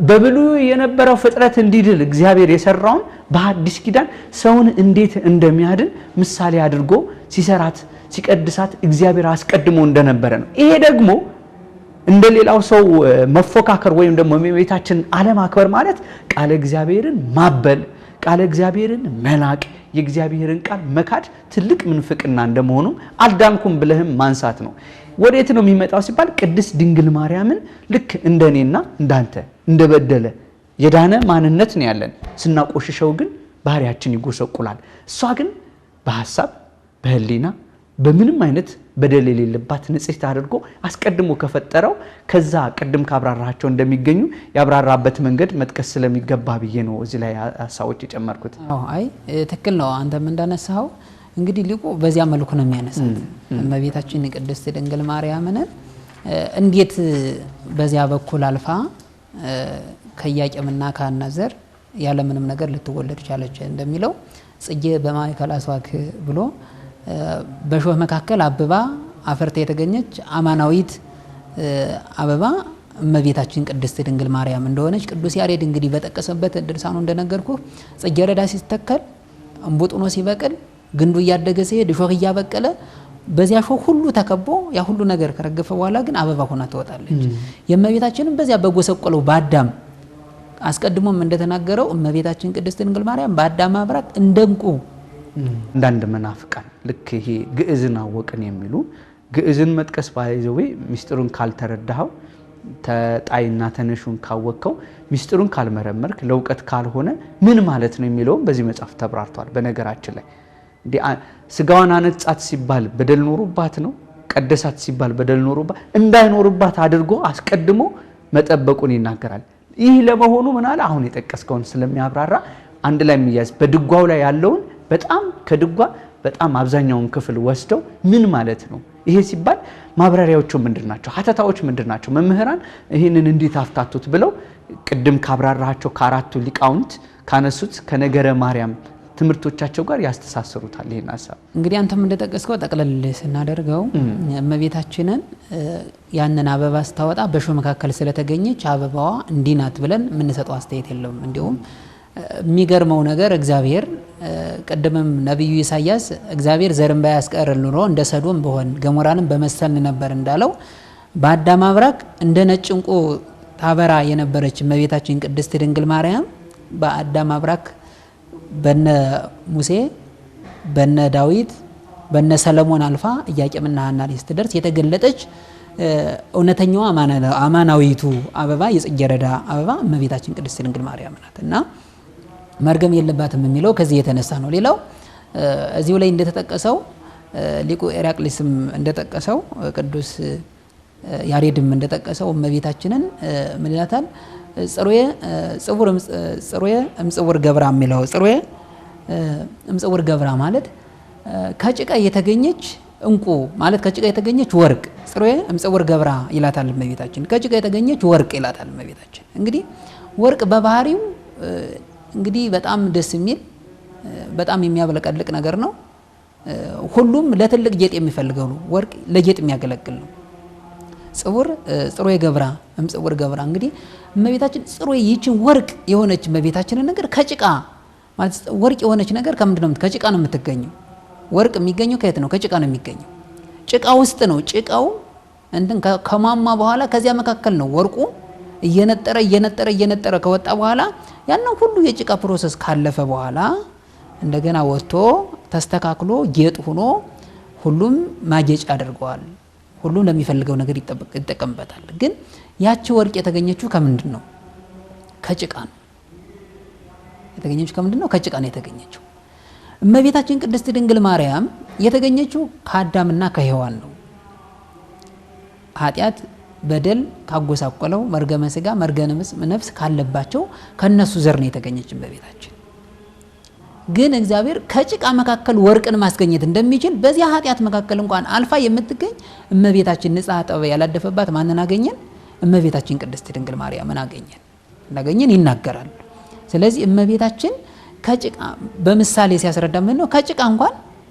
በብሉይ የነበረው ፍጥረት እንዲድል እግዚአብሔር የሰራውን በአዲስ ኪዳን ሰውን እንዴት እንደሚያድን ምሳሌ አድርጎ ሲሰራት ሲቀድሳት እግዚአብሔር አስቀድሞ እንደነበረ ነው ይሄ ደግሞ እንደሌላው ሰው መፎካከር ወይም ደግሞ እመቤታችን ዓለም አክበር ማለት ቃለ እግዚአብሔርን ማበል ቃለ እግዚአብሔርን መናቅ የእግዚአብሔርን ቃል መካድ ትልቅ ምንፍቅና እንደመሆኑ አልዳንኩም ብለህም ማንሳት ነው ወዴት ነው የሚመጣው ሲባል ቅድስት ድንግል ማርያምን ልክ እንደኔና እንዳንተ እንደበደለ የዳነ ማንነት ነው ያለን ስናቆሽሸው ግን ባህሪያችን ይጎሰቁላል እሷ ግን በሐሳብ በህሊና በምንም አይነት በደል የሌለባት ንጽህት አድርጎ አስቀድሞ ከፈጠረው ከዛ ቅድም ካብራራቸው እንደሚገኙ ያብራራበት መንገድ መጥቀስ ስለሚገባ ብዬ ነው እዚህ ላይ ሐሳቦች የጨመርኩት አይ ትክክል ነው አንተም እንዳነሳው እንግዲህ ሊቁ በዚያ መልኩ ነው የሚያነሳት እመቤታችን ቅድስት ድንግል ማርያምን እንዴት በዚያ በኩል አልፋ ከያቄምና ከሐና ዘር ያለ ምንም ነገር ልትወለድ ቻለች እንደሚለው ጽጌ በማእከለ አስዋክ ብሎ በሾህ መካከል አበባ አፈርታ የተገኘች አማናዊት አበባ እመቤታችን ቅድስት ድንግል ማርያም እንደሆነች ቅዱስ ያሬድ እንግዲህ በተጠቀሰበት ድርሳኑ እንደነገርኩ ጽጌረዳ ሲተከል እንቡጥኖ ሲበቅል ግንዱ እያደገ ሲሄድ ሾህ እያበቀለ በዚያ ሾህ ሁሉ ተከቦ ያ ሁሉ ነገር ከረገፈ በኋላ ግን አበባ ሆና ትወጣለች የእመቤታችንን በዚያ በጎሰቆለው በአዳም አስቀድሞም እንደተናገረው እመቤታችን ቅድስት ድንግል ማርያም በአዳም አብራክ እንደንቁ እንዳንድ መናፍቃን ልክ ይሄ ግዕዝን አወቅን የሚሉ ግዕዝን መጥቀስ ባይዘው ሚስጥሩን ካልተረዳው ተጣይና ተነሹን ካወቀው ሚስጥሩን ካልመረመርክ ለውቀት ካልሆነ ምን ማለት ነው የሚለው በዚህ መጽሐፍ ተብራርቷል በነገራችን ላይ እንዴ ስጋዋን አነጻት ሲባል በደል ኖሩባት ነው ቀደሳት ሲባል በደል ኖሩባት እንዳይኖርባት አድርጎ አስቀድሞ መጠበቁን ይናገራል ይህ ለመሆኑ ምን አለ አሁን የጠቀስከውን ስለሚያብራራ አንድ ላይ የሚያዝ በድጓው ላይ ያለውን በጣም ከድጓ በጣም አብዛኛውን ክፍል ወስደው ምን ማለት ነው ይሄ ሲባል ማብራሪያዎቹ ምንድናቸው ሐተታዎች ምንድናቸው መምህራን ይሄንን እንዴት አፍታቱት ብለው ቅድም ካብራራቸው ከአራቱ ሊቃውንት ካነሱት ከነገረ ማርያም ትምርቶቻቸው ጋር ያስተሳሰሩታል ይሄን ሐሳብ እንግዲህ አንተም እንደጠቀስከው ጠቅለል ስናደርገው እመቤታችንን ያንን አበባ ስታወጣ በሾህ መካከል ስለተገኘች አበባዋ እንዲናት ብለን ምን ሰጠው አስተያየት የለውም እንዲሁም የሚገርመው ነገር እግዚአብሔር ቀደምም ነብዩ ኢሳይያስ እግዚአብሔር ዘርን ባያስቀርል ኑሮ እንደ ሰዶም በሆን ገሞራንም በመሰልን ነበር እንዳለው በአዳም አብራክ እንደ ነጭ እንቁ ታበራ የነበረች እመቤታችን ቅድስት ድንግል ማርያም በአዳም አብራክ በነ ሙሴ በነ ዳዊት በነ ሰለሞን አልፋ ኢያቄምና ሐና ስትደርስ የተገለጠች እውነተኛዋ አማናዊቱ አበባ የጽጌረዳ አበባ እመቤታችን ቅድስት ድንግል ማርያም ናትና መርገም የለባትም የሚለው ከዚህ የተነሳ ነው ሌላው እዚሁ ላይ እንደተጠቀሰው ሊቁ ኤራቅሊስም እንደተጠቀሰው ቅዱስ ያሬድም እንደተጠቀሰው እመቤታችንን ምን ይላታል ጽሩየ እምጽውር ገብራ የሚለው ጽሩየ እምጽውር ገብራ ማለት ከጭቃ የተገኘች እንቁ ማለት ከጭቃ የተገኘች ወርቅ ጽሩየ እምጽውር ገብራ ይላታል እመቤታችን። ከጭቃ የተገኘች ወርቅ ይላታል እመቤታችን። እንግዲህ ወርቅ በባህሪው እንግዲህ በጣም ደስ የሚል በጣም የሚያበለቀልቅ ነገር ነው። ሁሉም ለትልቅ ጌጥ የሚፈልገው ነው። ወርቅ ለጌጥ የሚያገለግል ነው። ጽሩየ ገብራ እምጽውር ገብራ እንግዲህ እመቤታችን ጽሩየ ይችን ወርቅ የሆነች እመቤታችንን ነገር ከጭቃ ማለት ወርቅ የሆነች ነገር ከምንድን ነው? ከጭቃ ነው የምትገኘው። ወርቅ የሚገኘው ከየት ነው? ከጭቃ ነው የሚገኘው። ጭቃ ውስጥ ነው። ጭቃው እንትን ከማማ በኋላ ከዚያ መካከል ነው ወርቁ እየነጠረ ከወጣ በኋላ ያንን ሁሉ የጭቃ ፕሮሰስ ካለፈ በኋላ እንደገና ወጥቶ ተስተካክሎ ጌጥ ሆኖ ሁሉም ማጌጫ አድርገዋል። ሁሉም ለሚፈልገው ነገር ይጠቀምበታል። ግን ያቺ ወርቅ የተገኘችው ከምንድን ነው? ከጭቃ ነው የተገኘችው። ከምንድን ነው? ከጭቃ ነው የተገኘችው። እመቤታችን ቅድስት ድንግል ማርያም የተገኘችው ከአዳምና ከሔዋን ነው። ኃጢአት በደል ካጎሳቆለው መርገመ ስጋ መርገመ ነፍስ ካለባቸው ከነሱ ዘር ነው የተገኘችው እመቤታችን። ግን እግዚአብሔር ከጭቃ መካከል ወርቅን ማስገኘት እንደሚችል በዚያ ኃጢአት መካከል እንኳን አልፋ የምትገኝ እመቤታችን ንጽሐ ጠበይ ያላደፈባት ማንን አገኘን? እመቤታችን ቅድስት ድንግል ማርያምን አገኘን ይናገራል። ስለዚህ እመቤታችን ከጭቃ በምሳሌ ሲያስረዳ ምን ነው?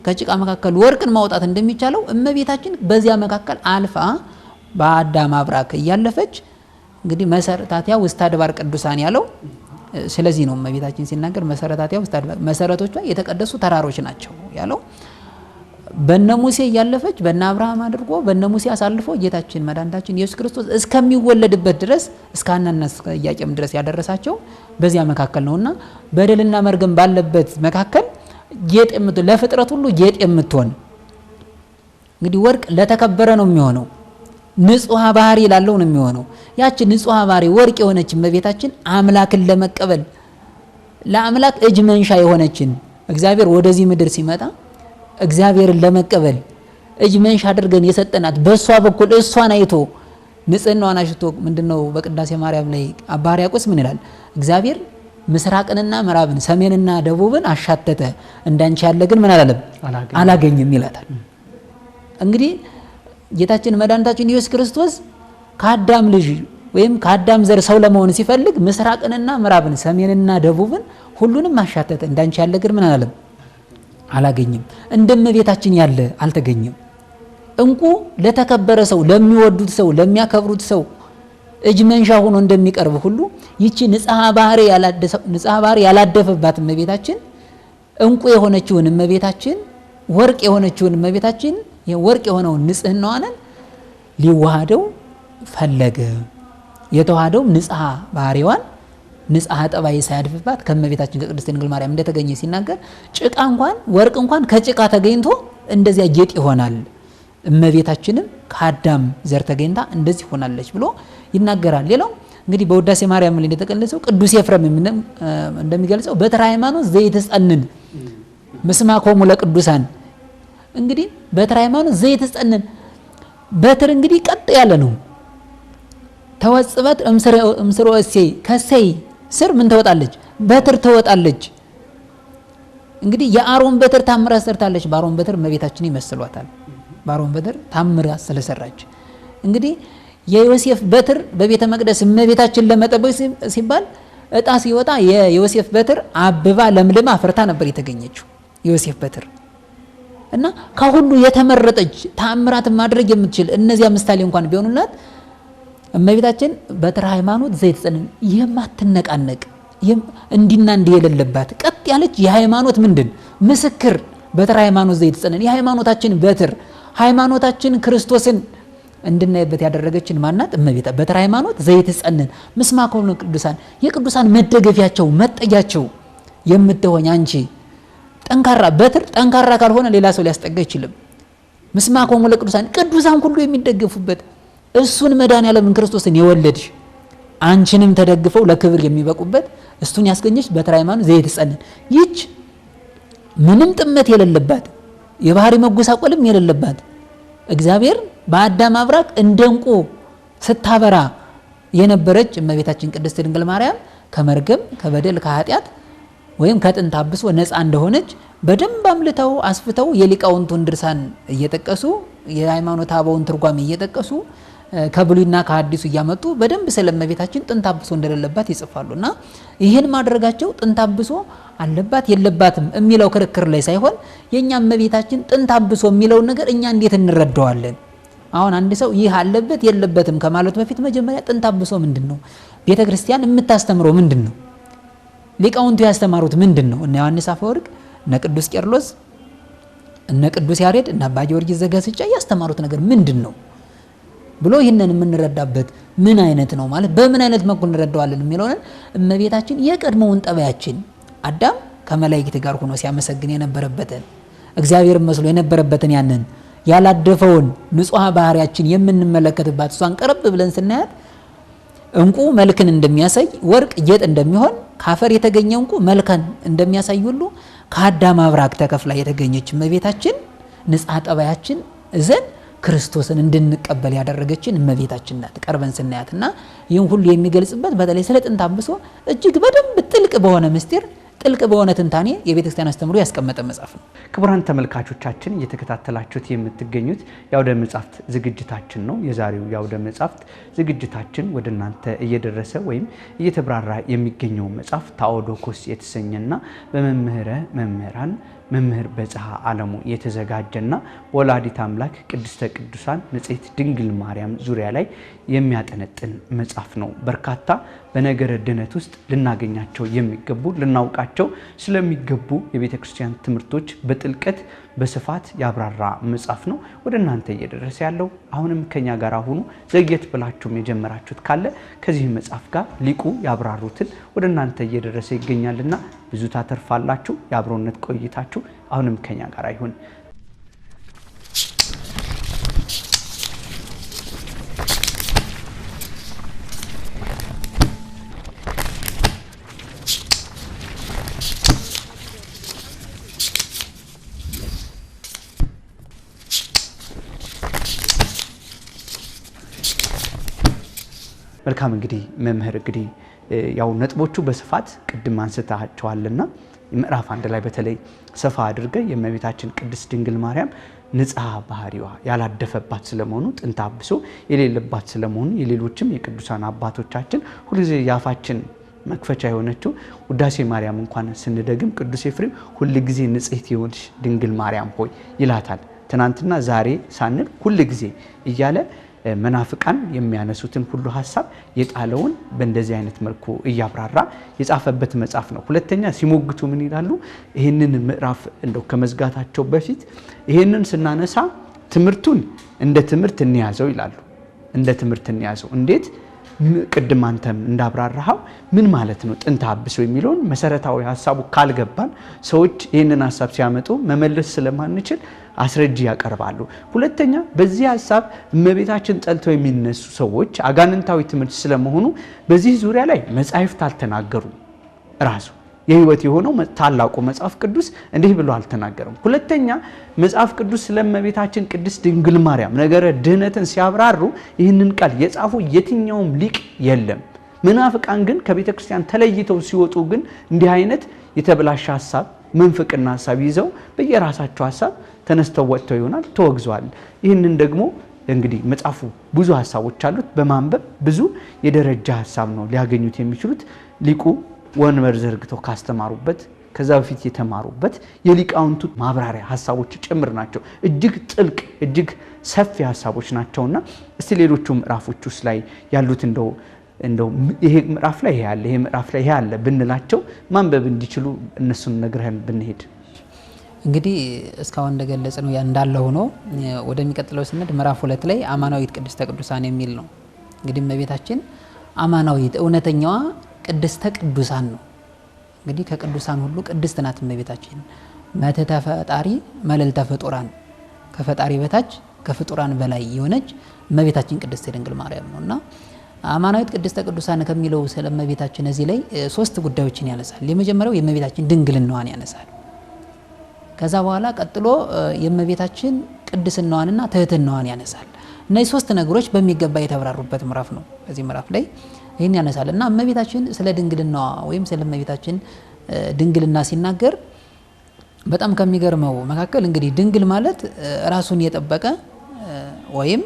ከጭቃ መካከል ወርቅን ማውጣት እንደሚቻለው እመቤታችን በዚያ መካከል አልፋ በአዳም አብራክ እያለፈች እንግዲህ መሰረታቲያ ውስተ አድባር ቅዱሳን ያለው ስለዚህ ነው። እመቤታችን ሲናገር መሰረታቲያ ውስተ አድባር መሰረቶቿ የተቀደሱ ተራሮች ናቸው ያለው። በነ ሙሴ እያለፈች በነ አብርሃም አድርጎ በነ ሙሴ አሳልፎ ጌታችን መድኃኒታችን ኢየሱስ ክርስቶስ እስከሚወለድበት ድረስ እስከ ሐናና እስከ ኢያቄም ድረስ ያደረሳቸው በዚያ መካከል ነውና በደልና መርገም ባለበት መካከል ጌጥ ለፍጥረት ሁሉ ጌጥ የምትሆን እንግዲህ ወርቅ ለተከበረ ነው የሚሆነው። ንጹሃ ባህሪ ላለው ነው የሚሆነው። ያቺ ንጹሃ ባህሪ ወርቅ የሆነች እመቤታችን አምላክን ለመቀበል ለአምላክ እጅ መንሻ የሆነችን እግዚአብሔር ወደዚህ ምድር ሲመጣ እግዚአብሔርን ለመቀበል እጅ መንሻ አድርገን የሰጠናት በሷ በኩል እሷን አይቶ ንጽህናዋን አሽቶ ምንድነው በቅዳሴ ማርያም ላይ አባ ሕርያቆስ ምን ይላል? እግዚአብሔር ምስራቅንና ምዕራብን ሰሜንና ደቡብን አሻተተ እንዳንቺ ያለ ግን ምን አላለም አላገኝም ይላታል። እንግዲህ ጌታችን መድኃኒታችን ኢየሱስ ክርስቶስ ከአዳም ልጅ ወይም ከአዳም ዘር ሰው ለመሆን ሲፈልግ ምስራቅንና ምዕራብን ሰሜንና ደቡብን ሁሉንም አሻተተ እንዳንቺ ያለ ግን ምን አላለም አላገኝም። እንደመቤታችን ያለ አልተገኘም። እንቁ ለተከበረ ሰው ለሚወዱት ሰው ለሚያከብሩት ሰው እጅ መንሻ ሆኖ እንደሚቀርብ ሁሉ ይቺ ንጽሐ ባህሪ ያላደፈባት እመቤታችን እንቁ የሆነችውን እመቤታችን ወርቅ የሆነችውን እመቤታችን የወርቅ የሆነውን ንጽህናዋን ሊዋሃደው ፈለገ። የተዋሃደው ንጽሐ ባህሪዋን ንጽሐ ጠባይ ሳያድፍባት ከእመቤታችን ከቅድስት ድንግል ማርያም እንደተገኘ ሲናገር ጭቃ እንኳን ወርቅ እንኳን ከጭቃ ተገኝቶ እንደዚያ ጌጥ ይሆናል፣ እመቤታችንም ከአዳም ዘር ተገኝታ እንደዚህ ሆናለች ብሎ ይናገራል። ሌላው እንግዲህ በውዳሴ ማርያም ላይ እንደተቀለሰው ቅዱስ ኤፍሬም እንደሚገልጸው በትረ ሃይማኖት ዘይትጸንን ምስማኮሙ ለቅዱሳን እንግዲህ በትረ ሃይማኖት ዘይትጸንን በትር እንግዲህ ቀጥ ያለ ነው። ተወጽበት እምስሮ እሴይ ከሴይ ስር ምን ትወጣለች? በትር ትወጣለች። እንግዲህ የአሮን በትር ታምራት ሰርታለች። በአሮን በትር እመቤታችን ይመስሏታል። በአሮን በትር ታምራት ስለሰራች እንግዲህ የዮሴፍ በትር በቤተ መቅደስ እመቤታችን ለመጠበቅ ሲባል እጣ ሲወጣ የዮሴፍ በትር አብባ ለምልማ አፍርታ ነበር የተገኘችው የዮሴፍ በትር እና ከሁሉ የተመረጠች ታምራት ማድረግ የምትችል እነዚያ ምሳሌ እንኳን ቢሆኑላት እመቤታችን በትረ ሃይማኖት ዘይትጸንን የማትነቃነቅ እንዲና እንዲህ የሌለባት ቀጥ ያለች የሃይማኖት ምንድን ምስክር በትረ ሃይማኖት ዘይትጸንን የሃይማኖታችን በትር ሃይማኖታችን ክርስቶስን እንድናይበት ያደረገችን ማናት? እመቤታ በትረ ሃይማኖት ዘይትጸንን ምስማኮሙ ለቅዱሳን የቅዱሳን መደገፊያቸው መጠጊያቸው የምትሆኝ አንቺ ጠንካራ በትር ጠንካራ ካልሆነ ሌላ ሰው ሊያስጠጋ አይችልም። ምስማኮሙ ለቅዱሳን ቅዱሳን ሁሉ የሚደገፉበት እሱን መድኃኔዓለምን ክርስቶስን የወለድሽ አንቺንም ተደግፈው ለክብር የሚበቁበት እሱን ያስገኘሽ በትረ ሃይማኖት ዘይትጸንን ይች ምንም ጥመት የሌለባት የባህሪ መጎሳቆልም የሌለባት እግዚአብሔር በአዳም አብራክ እንደንቁ ስታበራ የነበረች እመቤታችን ቅድስት ድንግል ማርያም ከመርገም ከበደል ከኃጢአት ወይም ከጥንት አብሶ ነፃ እንደሆነች በደንብ አምልተው አስፍተው የሊቃውንቱን ድርሳን እየጠቀሱ የሃይማኖት አበውን ትርጓሜ እየጠቀሱ ከብሉይና ከሐዲሱ እያመጡ በደንብ ስለመቤታችን ጥንት አብሶ እንደሌለባት ይጽፋሉና ይሄን ማድረጋቸው ጥንት አብሶ አለባት የለባትም የሚለው ክርክር ላይ ሳይሆን የኛ መቤታችን ጥንት አብሶ የሚለው ነገር እኛ እንዴት እንረዳዋለን? አሁን አንድ ሰው ይህ አለበት የለበትም ከማለት በፊት መጀመሪያ ጥንት አብሶ ምንድነው? ቤተክርስቲያን የምታስተምረው ምንድነው? ሊቃውንቱ ያስተማሩት ምንድነው? እነ ዮሐንስ አፈወርቅ፣ እነ ቅዱስ ቄርሎስ፣ እነ ቅዱስ ያሬድ፣ እነ አባ ጊዮርጊስ ዘጋስጫ ያስተማሩት ነገር ምንድነው ብሎ ይሄንን የምንረዳበት ምን አይነት ነው ማለት በምን አይነት መልኩ እንረዳዋለን የሚለውን እመቤታችን የቀድሞውን ጠባያችን አዳም ከመላእክት ጋር ሆኖ ሲያመሰግን የነበረበትን እግዚአብሔር መስሎ የነበረበትን ያንን ያላደፈውን ንጹህ ባህሪያችን የምንመለከትባት እሷን ቀረብ ብለን ስናያት እንቁ መልክን እንደሚያሳይ ወርቅ ጌጥ እንደሚሆን ካፈር የተገኘ እንቁ መልክን እንደሚያሳይ ሁሉ ከአዳም አብራክ ተከፍላ የተገኘች እመቤታችን ንጹህ ጠባያችን እዘን ክርስቶስን እንድንቀበል ያደረገችን እመቤታችን ናት ቀርበን ስናያትና ይህን ሁሉ የሚገልጽበት በተለይ ስለ ጥንት አብሶ እጅግ በደንብ ጥልቅ በሆነ ምስጢር ጥልቅ በሆነ ትንታኔ የቤተክርስቲያን አስተምሮ ያስቀመጠ መጽሐፍ ነው። ክቡራን ተመልካቾቻችን እየተከታተላችሁት የምትገኙት የአውደ መጽሐፍት ዝግጅታችን ነው። የዛሬው የአውደ መጽሐፍት ዝግጅታችን ወደ እናንተ እየደረሰ ወይም እየተብራራ የሚገኘው መጽሐፍ ታኦዶኮስ የተሰኘና በመምህራን መምህር በጽሐ ዓለሙ የተዘጋጀና ወላዲት አምላክ ቅድስተ ቅዱሳን ንጽሕት ድንግል ማርያም ዙሪያ ላይ የሚያጠነጥን መጽሐፍ ነው። በርካታ በነገረ ድነት ውስጥ ልናገኛቸው የሚገቡ ልናውቃቸው ስለሚገቡ የቤተ ክርስቲያን ትምህርቶች በጥልቀት በስፋት ያብራራ መጽሐፍ ነው ወደ እናንተ እየደረሰ ያለው። አሁንም ከኛ ጋር ሁኑ። ዘግየት ብላችሁም የጀመራችሁት ካለ ከዚህ መጽሐፍ ጋር ሊቁ ያብራሩትን ወደ እናንተ እየደረሰ ይገኛልና ብዙ ታተርፋላችሁ። የአብሮነት ቆይታችሁ አሁንም ከኛ ጋር ይሁን። መልካም እንግዲህ መምህር እንግዲህ ያው ነጥቦቹ በስፋት ቅድም አንስታቸዋልና ምዕራፍ 1 ላይ በተለይ ሰፋ አድርገ የእመቤታችን ቅድስት ድንግል ማርያም ንጽሐ ባህሪዋ ያላደፈባት ስለመሆኑ ጥንተ አብሶ የሌለባት ስለመሆኑ የሌሎችም የቅዱሳን አባቶቻችን ሁልጊዜ ያፋችን መክፈቻ የሆነችው ውዳሴ ማርያም እንኳን ስንደግም ቅዱስ ኤፍሬም ሁልጊዜ ንጽሕት የሆንሽ ድንግል ማርያም ሆይ ይላታል። ትናንትና ዛሬ ሳንል ሁልጊዜ እያለ መናፍቃን የሚያነሱትን ሁሉ ሐሳብ የጣለውን በእንደዚህ አይነት መልኩ እያብራራ የጻፈበት መጽሐፍ ነው። ሁለተኛ ሲሞግቱ ምን ይላሉ? ይሄንን ምዕራፍ እንደው ከመዝጋታቸው በፊት ይሄንን ስናነሳ ትምህርቱን እንደ ትምህርት እንያዘው ይላሉ። እንደ ትምህርት እንያዘው እንዴት? ቅድም አንተም እንዳብራራው ምን ማለት ነው ጥንተ አብሶ የሚለውን መሰረታዊ ሐሳቡ ካልገባን ሰዎች ይሄንን ሐሳብ ሲያመጡ መመለስ ስለማንችል አስረጂ ያቀርባሉ። ሁለተኛ በዚህ ሐሳብ እመቤታችን ጠልተው የሚነሱ ሰዎች አጋንንታዊ ትምህርት ስለመሆኑ በዚህ ዙሪያ ላይ መጻሕፍት አልተናገሩም። ራሱ የሕይወት የሆነው ታላቁ መጽሐፍ ቅዱስ እንዲህ ብሎ አልተናገረም። ሁለተኛ መጽሐፍ ቅዱስ ስለ እመቤታችን ቅድስት ድንግል ማርያም ነገረ ድህነትን ሲያብራሩ ይህንን ቃል የጻፉ የትኛውም ሊቅ የለም። መናፍቃን ግን ከቤተ ክርስቲያን ተለይተው ሲወጡ ግን እንዲህ አይነት የተበላሸ ሐሳብ መንፍቅና ሐሳብ ይዘው በየራሳቸው ሐሳብ ተነስተው ወጥተው ይሆናል ተወግዘዋል። ይህንን ደግሞ እንግዲህ መጽሐፉ ብዙ ሐሳቦች አሉት። በማንበብ ብዙ የደረጃ ሐሳብ ነው ሊያገኙት የሚችሉት። ሊቁ ወንበር ዘርግተው ካስተማሩበት ከዛ በፊት የተማሩበት የሊቃውንቱ ማብራሪያ ሐሳቦች ጭምር ናቸው። እጅግ ጥልቅ እጅግ ሰፊ ሐሳቦች ናቸውና እስቲ ሌሎቹ ምዕራፎች ውስጥ ላይ ያሉት እንደው ይሄ ምዕራፍ ላይ ይሄ አለ ይሄ ምዕራፍ ላይ ይሄ አለ ብንላቸው ማንበብ እንዲችሉ እነሱን ነግረን ብንሄድ። እንግዲህ እስካሁን እንደገለጽ ነው ያ እንዳለ ሆኖ ወደሚቀጥለው ስንድ ምዕራፍ 2 ላይ አማናዊት ቅድስተ ቅዱሳን የሚል ነው። እንግዲህ እመቤታችን አማናዊት እውነተኛዋ ቅድስተ ቅዱሳን ነው። እንግዲህ ከቅዱሳን ሁሉ ቅድስት ናት እመቤታችን። መትሕተ ፈጣሪ መልዕልተ ፍጡራን ከፈጣሪ በታች ከፍጡራን በላይ የሆነች እመቤታችን ቅድስት ድንግል ማርያም ነውና አማናዊት ቅድስተ ቅዱሳን ከሚለው ስለ እመቤታችን እዚህ ላይ 3 ጉዳዮችን ያነሳል። የመጀመሪያው የእመቤታችን ድንግልናዋን ያነሳል። ከዛ በኋላ ቀጥሎ የእመቤታችን ቅድስናዋንና ትህትናዋን ያነሳል። እነዚህ 3 ነገሮች በሚገባ የተብራሩበት ምዕራፍ ነው። በዚህ ምዕራፍ ላይ ይሄን ያነሳልና እመቤታችን ስለ ድንግልናዋ ወይም ስለ እመቤታችን ድንግልና ሲናገር በጣም ከሚገርመው መካከል እንግዲህ ድንግል ማለት ራሱን የጠበቀ ወይም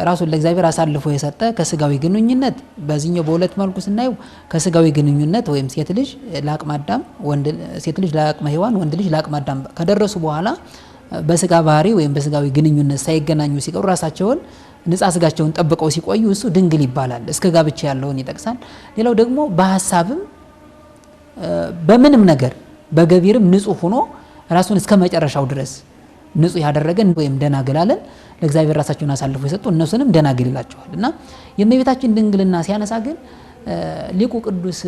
ራሱን ለእግዚአብሔር አሳልፎ የሰጠ ከስጋዊ ግንኙነት በዚህኛው በሁለት መልኩ ስናየው ከስጋዊ ግንኙነት ወይም ሴት ልጅ ለአቅመ አዳም ሴት ልጅ ለአቅመ ሔዋን ወንድ ልጅ ለአቅመ አዳም ከደረሱ በኋላ በስጋ ባህሪ ወይም በስጋዊ ግንኙነት ሳይገናኙ ሲቀሩ ራሳቸውን ንጻ ስጋቸውን ጠብቀው ሲቆዩ እሱ ድንግል ይባላል። እስከ ጋብቻ ያለውን ይጠቅሳል። ሌላው ደግሞ በሐሳብም በምንም ነገር በገቢርም ንጹህ ሆኖ ራሱን እስከ መጨረሻው ድረስ ንጹህ ያደረገን ወይም ደናግል አለን ለእግዚአብሔር ራሳቸውን አሳልፈው የሰጡ እነሱንም ደናግል ይላቸዋል። እና የእመቤታችን ድንግልና ሲያነሳ ግን ሊቁ ቅዱስ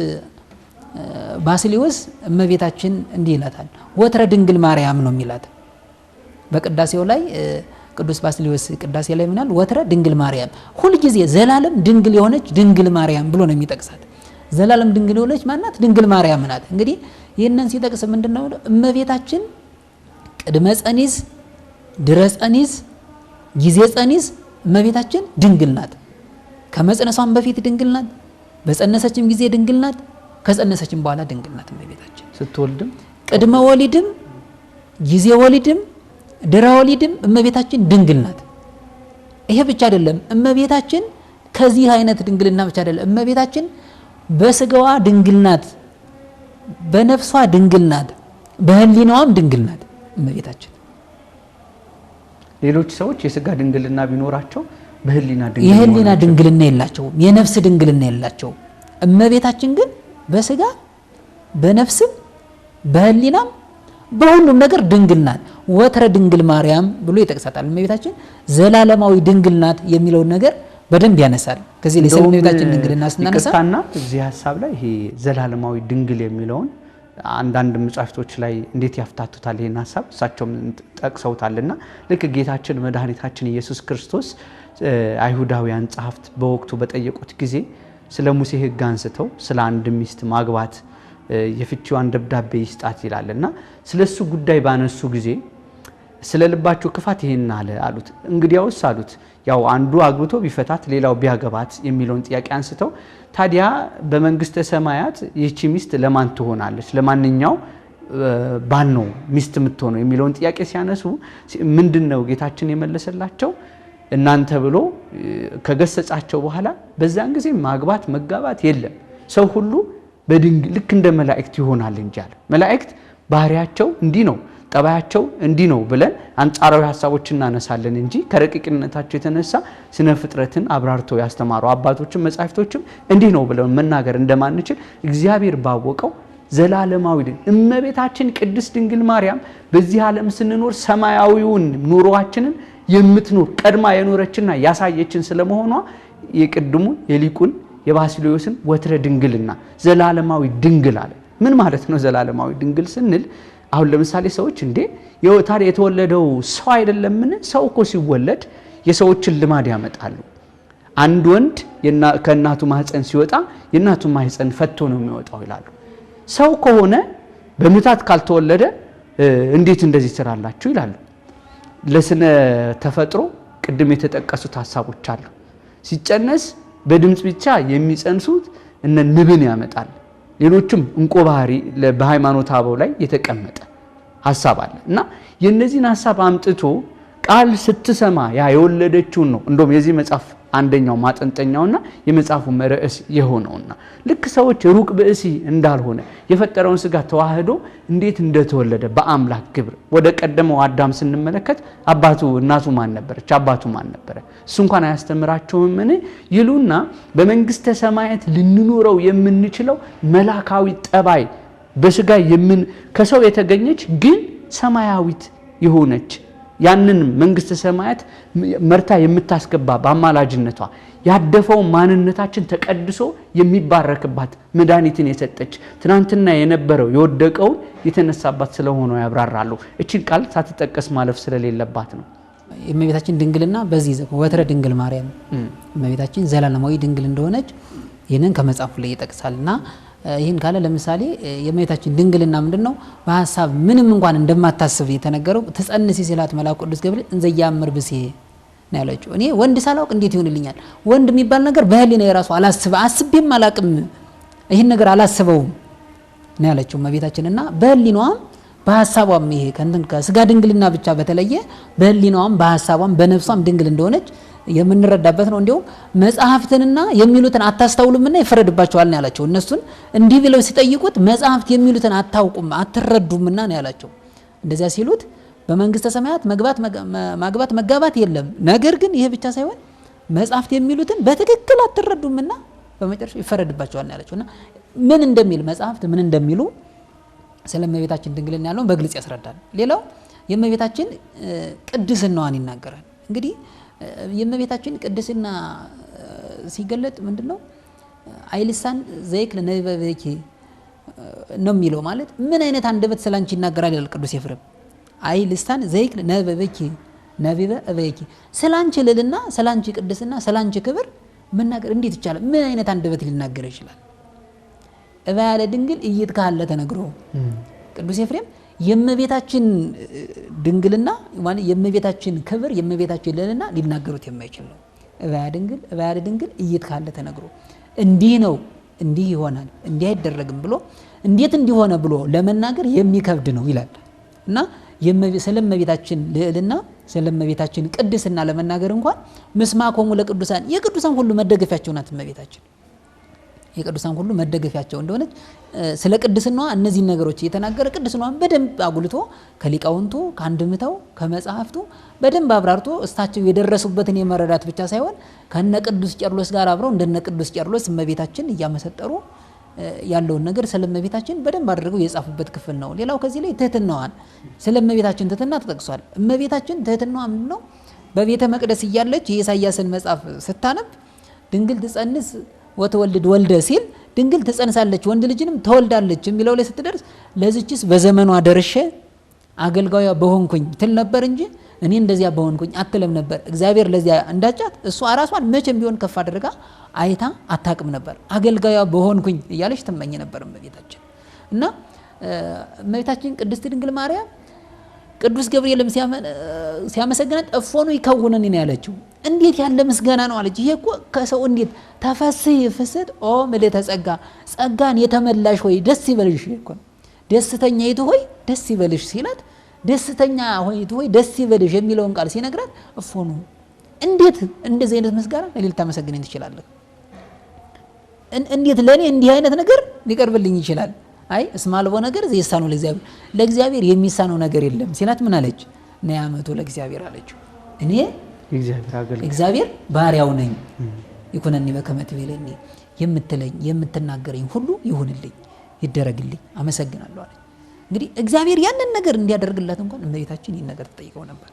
ባስልዮስ እመቤታችን እንዲህ ይላታል፣ ወትረ ድንግል ማርያም ነው የሚላት። በቅዳሴው ላይ ቅዱስ ባስልዮስ ቅዳሴ ላይ ምናል ወትረ ድንግል ማርያም፣ ሁሉ ጊዜ ዘላለም ድንግል የሆነች ድንግል ማርያም ብሎ ነው የሚጠቅሳት። ዘላለም ድንግል የሆነች ማናት? ድንግል ማርያም ናት። እንግዲህ ይህንን ሲጠቅስ ምንድነው እመቤታችን ቅድመ ጸኒስ ድረ ጸኒስ ጊዜ ጸኒስ እመቤታችን ድንግል ናት። ከመጽነሷም በፊት ድንግል ናት፣ በጸነሰችም ጊዜ ድንግል ናት፣ ከጸነሰችም በኋላ ድንግል ናት። እመቤታችን ስትወልድም ቅድመ ወሊድም ጊዜ ወሊድም ድረ ወሊድም እመቤታችን ድንግል ናት። ይሄ ብቻ አይደለም፣ እመቤታችን ከዚህ አይነት ድንግልና ብቻ አይደለም፣ እመቤታችን በስጋዋ ድንግል ናት፣ በነፍሷ ድንግል ናት፣ በህሊናዋም ድንግል ናት እመቤታችን። ሌሎች ሰዎች የስጋ ድንግልና ቢኖራቸው የህሊና ድንግልና የላቸውም፣ የነፍስ ድንግልና የላቸውም። እመቤታችን ግን በስጋ በነፍስም በህሊናም በሁሉም ነገር ድንግል ናት። ወትረ ድንግል ማርያም ብሎ ይጠቅሳታል። እመቤታችን ዘላለማዊ ድንግል ናት የሚለውን ነገር በደንብ ያነሳል። ከዚህ ላይ ስለ እመቤታችን ድንግልና ስናነሳ ይቅርታና እዚህ ሐሳብ ላይ ይሄ ዘላለማዊ ድንግል የሚለውን አንዳንድ መጻሕፍቶች ላይ እንዴት ያፍታቱታል ይሄን ሐሳብ እሳቸውም ጠቅሰውታልና ልክ ጌታችን መድኃኒታችን ኢየሱስ ክርስቶስ አይሁዳውያን ጸሐፍት በወቅቱ በጠየቁት ጊዜ ስለ ሙሴ ሕግ አንስተው ስለ አንድ ሚስት ማግባት የፍቺዋን ደብዳቤ ይስጣት ይላልና ስለሱ ጉዳይ ባነሱ ጊዜ ስለ ልባቸው ክፋት ይሄን አሉት። እንግዲያውስ አሉት ያው አንዱ አግብቶ ቢፈታት ሌላው ቢያገባት የሚለውን ጥያቄ አንስተው ታዲያ በመንግስተ ሰማያት ይህቺ ሚስት ለማን ትሆናለች? ለማንኛው ባል ነው ሚስት የምትሆነው የሚለውን ጥያቄ ሲያነሱ ምንድነው ጌታችን የመለሰላቸው? እናንተ ብሎ ከገሰጻቸው በኋላ በዛን ጊዜ ማግባት መጋባት የለም፣ ሰው ሁሉ በድንግል ልክ እንደ መላእክት ይሆናል እንጂ አለ። መላእክት ባህሪያቸው እንዲህ ነው፣ ጠባያቸው እንዲህ ነው ብለን አንጻራዊ ሐሳቦችን እናነሳለን እንጂ ከረቂቅነታቸው የተነሳ ስነ ፍጥረትን አብራርተው ያስተማሩ አባቶችም መጻሕፍቶችም እንዲህ ነው ብለን መናገር እንደማንችል እግዚአብሔር ባወቀው ዘላለማዊ እመቤታችን ቅድስት ድንግል ማርያም በዚህ ዓለም ስንኖር ሰማያዊውን ኑሮአችንን የምትኖር ቀድማ የኖረችና ያሳየችን ስለመሆኗ የቅድሙ የሊቁን የባስልዮስን ወትረ ድንግልና ዘላለማዊ ድንግል አለ። ምን ማለት ነው ዘላለማዊ ድንግል ስንል? አሁን ለምሳሌ ሰዎች እንዴ ታዲያ የተወለደው ሰው አይደለምን? ሰው እኮ ሲወለድ የሰዎችን ልማድ ያመጣሉ። አንድ ወንድ ከእናቱ ማህፀን ሲወጣ የእናቱ ማህፀን ፈቶ ነው የሚወጣው ይላሉ። ሰው ከሆነ በምታት ካልተወለደ እንዴት እንደዚህ ትራላችሁ ይላሉ። ለስነ ተፈጥሮ ቅድም የተጠቀሱት ሐሳቦች አሉ። ሲጨነስ በድምጽ ብቻ የሚጸንሱት እነ ንብን ያመጣል። ሌሎችም እንቆባሪ በሃይማኖት አበው ላይ የተቀመጠ ሐሳብ አለ እና የነዚህን ሐሳብ አምጥቶ ቃል ስትሰማ ያ የወለደችው ነው። እንደውም የዚህ መጽሐፍ አንደኛው ማጠንጠኛውና የመጽሐፉ መርዕስ የሆነውና ልክ ሰዎች ሩቅ ብእሲ እንዳልሆነ የፈጠረውን ስጋ ተዋህዶ እንዴት እንደተወለደ በአምላክ ግብር ወደ ቀደመው አዳም ስንመለከት አባቱ እናቱ ማን ነበረች? አባቱ ማን ነበረ? እሱ እንኳን አያስተምራቸውም ምን ይሉና በመንግስተ ሰማያት ልንኖረው የምንችለው መላካዊ ጠባይ በስጋ ከሰው የተገኘች ግን ሰማያዊት የሆነች ያንን መንግስተ ሰማያት መርታ የምታስገባ በአማላጅነቷ ያደፈው ማንነታችን ተቀድሶ የሚባረክባት መድኃኒትን የሰጠች ትናንትና የነበረው የወደቀው የተነሳባት ስለሆነ ያብራራሉ። እቺን ቃል ሳትጠቀስ ማለፍ ስለሌለባት ነው። የእመቤታችን ድንግልና በዚህ ዘመን ወትረ ድንግል ማርያም እመቤታችን ዘላለማዊ ድንግል እንደሆነች ይህንን ከመጽሐፉ ላይ ይጠቅሳልና ይህን ካለ ለምሳሌ የእመቤታችን ድንግልና ምንድነው? በሐሳብ ምንም እንኳን እንደማታስብ የተነገረው ተጸንሲ ሲላት መልአኩ ቅዱስ ገብርኤል እንዘያምር ብሴ ነው ያለችው። እኔ ወንድ ሳላውቅ እንዴት ይሆንልኛል? ወንድ የሚባል ነገር በህሊና የራሱ አስቤም አላቅም፣ ይህን ነገር አላስበውም። ነው ያለችው እመቤታችንና በህሊናዋም በሐሳቧም ይሄ ከስጋ ድንግልና ብቻ በተለየ በህሊናዋም በሐሳቧም በነፍሷም ድንግል እንደሆነች የምንረዳበት ነው። እንዲሁም መጽሐፍትንና የሚሉትን አታስተውሉምና ይፈረድባቸዋል ነው ያላቸው። እነሱን እንዲህ ብለው ሲጠይቁት መጽሐፍት የሚሉትን አታውቁም አትረዱምና ነው ያላቸው። እንደዚያ ሲሉት በመንግስተ ሰማያት ማግባት መጋባት የለም፣ ነገር ግን ይሄ ብቻ ሳይሆን መጽሐፍት የሚሉትን በትክክል አትረዱምና በመጨረሻ ይፈረድባቸዋል ነው ያላቸውና ምን እንደሚል መጽሐፍት ምን እንደሚሉ ስለ እመቤታችን ድንግልና ያለውን በግልጽ ያስረዳል። ሌላው የእመቤታችን ቅድስናዋን ይናገራል። እንግዲህ የእመቤታችን ቅድስና ሲገለጥ ምንድነው አይልሳን ዘይክ ለነቢበኪ ነው የሚለው ማለት ምን አይነት አንደበት ስላንቺ ይናገራል ይላል ቅዱስ ኤፍሬም። አይልሳን ዘይክ ለነቢበኪ ነቢበ እበኪ ስላንቺ ልልና ስላንቺ ቅድስና ስላንቺ ክብር መናገር እንዴት ይቻላል? ምን አይነት አንደበት ሊናገር ይችላል? እባ ያለ ድንግል እይትካለ ተነግሮ ቅዱስ ኤፍሬም የእመቤታችን ድንግልና ማለት የእመቤታችን ክብር የእመቤታችን ልዕልና ሊናገሩት የማይችል ነው። እባ ያለ ድንግል እይትካለ ተነግሮ እንዲህ ነው እንዲህ ይሆናል እንዲህ አይደረግም ብሎ እንዴት እንዲሆነ ብሎ ለመናገር የሚከብድ ነው ይላል እና ስለ እመቤታችን ልዕልና ስለ እመቤታችን ቅድስና ለመናገር እንኳን ምስማኮሙ ለቅዱሳን የቅዱሳን ሁሉ መደገፊያቸው ናት እመቤታችን። የቅዱሳን ሁሉ መደገፊያቸው እንደሆነች ስለ ቅድስናዋ እነዚህ ነገሮች እየተናገረ ቅድስናዋን በደንብ አጉልቶ ከሊቃውንቱ ከአንድምታው ከመጽሐፍቱ በደንብ አብራርቶ እስታቸው የደረሱበትን የመረዳት ብቻ ሳይሆን ከነ ቅዱስ ቄርሎስ ጋር አብረው እንደነ ቅዱስ ቄርሎስ እመቤታችን እያመሰጠሩ ያለውን ነገር ስለ እመቤታችን በደንብ አድርገው የጻፉበት ክፍል ነው። ሌላው ከዚህ ላይ ትህትናዋን ስለ እመቤታችን ትህትና ተጠቅሷል። እመቤታችን ትህትናዋ ምንድነው? በቤተ መቅደስ እያለች የኢሳይያስን መጽሐፍ ስታነብ ድንግል ትጸንስ ወተወልድ ወልደ ሲል ድንግል ትጸንሳለች ወንድ ልጅንም ተወልዳለች የሚለው ላይ ስትደርስ ለዚችስ በዘመኗ ደርሼ አገልጋዩ በሆንኩኝ ትል ነበር እንጂ እኔ እንደዚያ በሆንኩኝ አትለም ነበር። እግዚአብሔር ለዚያ እንዳጫት እሷ ራሷን መቼም ቢሆን ከፍ አድርጋ አይታ አታቅም ነበር። አገልጋዩ በሆንኩኝ እያለች ትመኝ ነበር እመቤታችን እና እመቤታችን ቅድስት ድንግል ማርያም ቅዱስ ገብርኤልም ሲያመሰግናት እፎኑ ይከውነን ነው ያለችው። እንዴት ያለ ምስጋና ነው አለች። ይሄ እኮ ከሰው እንዴት ተፈስሒ ፍስሕት ኦ ምልዕተ ጸጋ ጸጋን የተመላሽ ሆይ ደስ ይበልሽ እኮ ደስተኛይቱ ሆይ ደስ ይበልሽ ሲላት ደስተኛ ሆይቱ ሆይ ደስ ይበልሽ የሚለውን ቃል ሲነግራት እፎኑ እንዴት እንደዚህ አይነት ምስጋና ለሌላ ታመሰግነኝ ትችላለህ? እንዴት ለኔ እንዲህ አይነት ነገር ሊቀርብልኝ ይችላል? አይ እስማልቦ ነገር ዘይሳኑ ለእግዚአብሔር የሚሳነው ነገር የለም ሲላት ምን አለች? ነያመቱ ለእግዚአብሔር አለችው። እኔ እግዚአብሔር ባሪያው ነኝ። ይኩነኒ በከመ ትቤለኒ የምትለኝ የምትናገረኝ ሁሉ ይሁንልኝ ይደረግልኝ አመሰግናለሁ አለች። እንግዲህ እግዚአብሔር ያንን ነገር እንዲያደርግላት እንኳን እመቤታችን ይህን ነገር ተጠይቀው ነበር።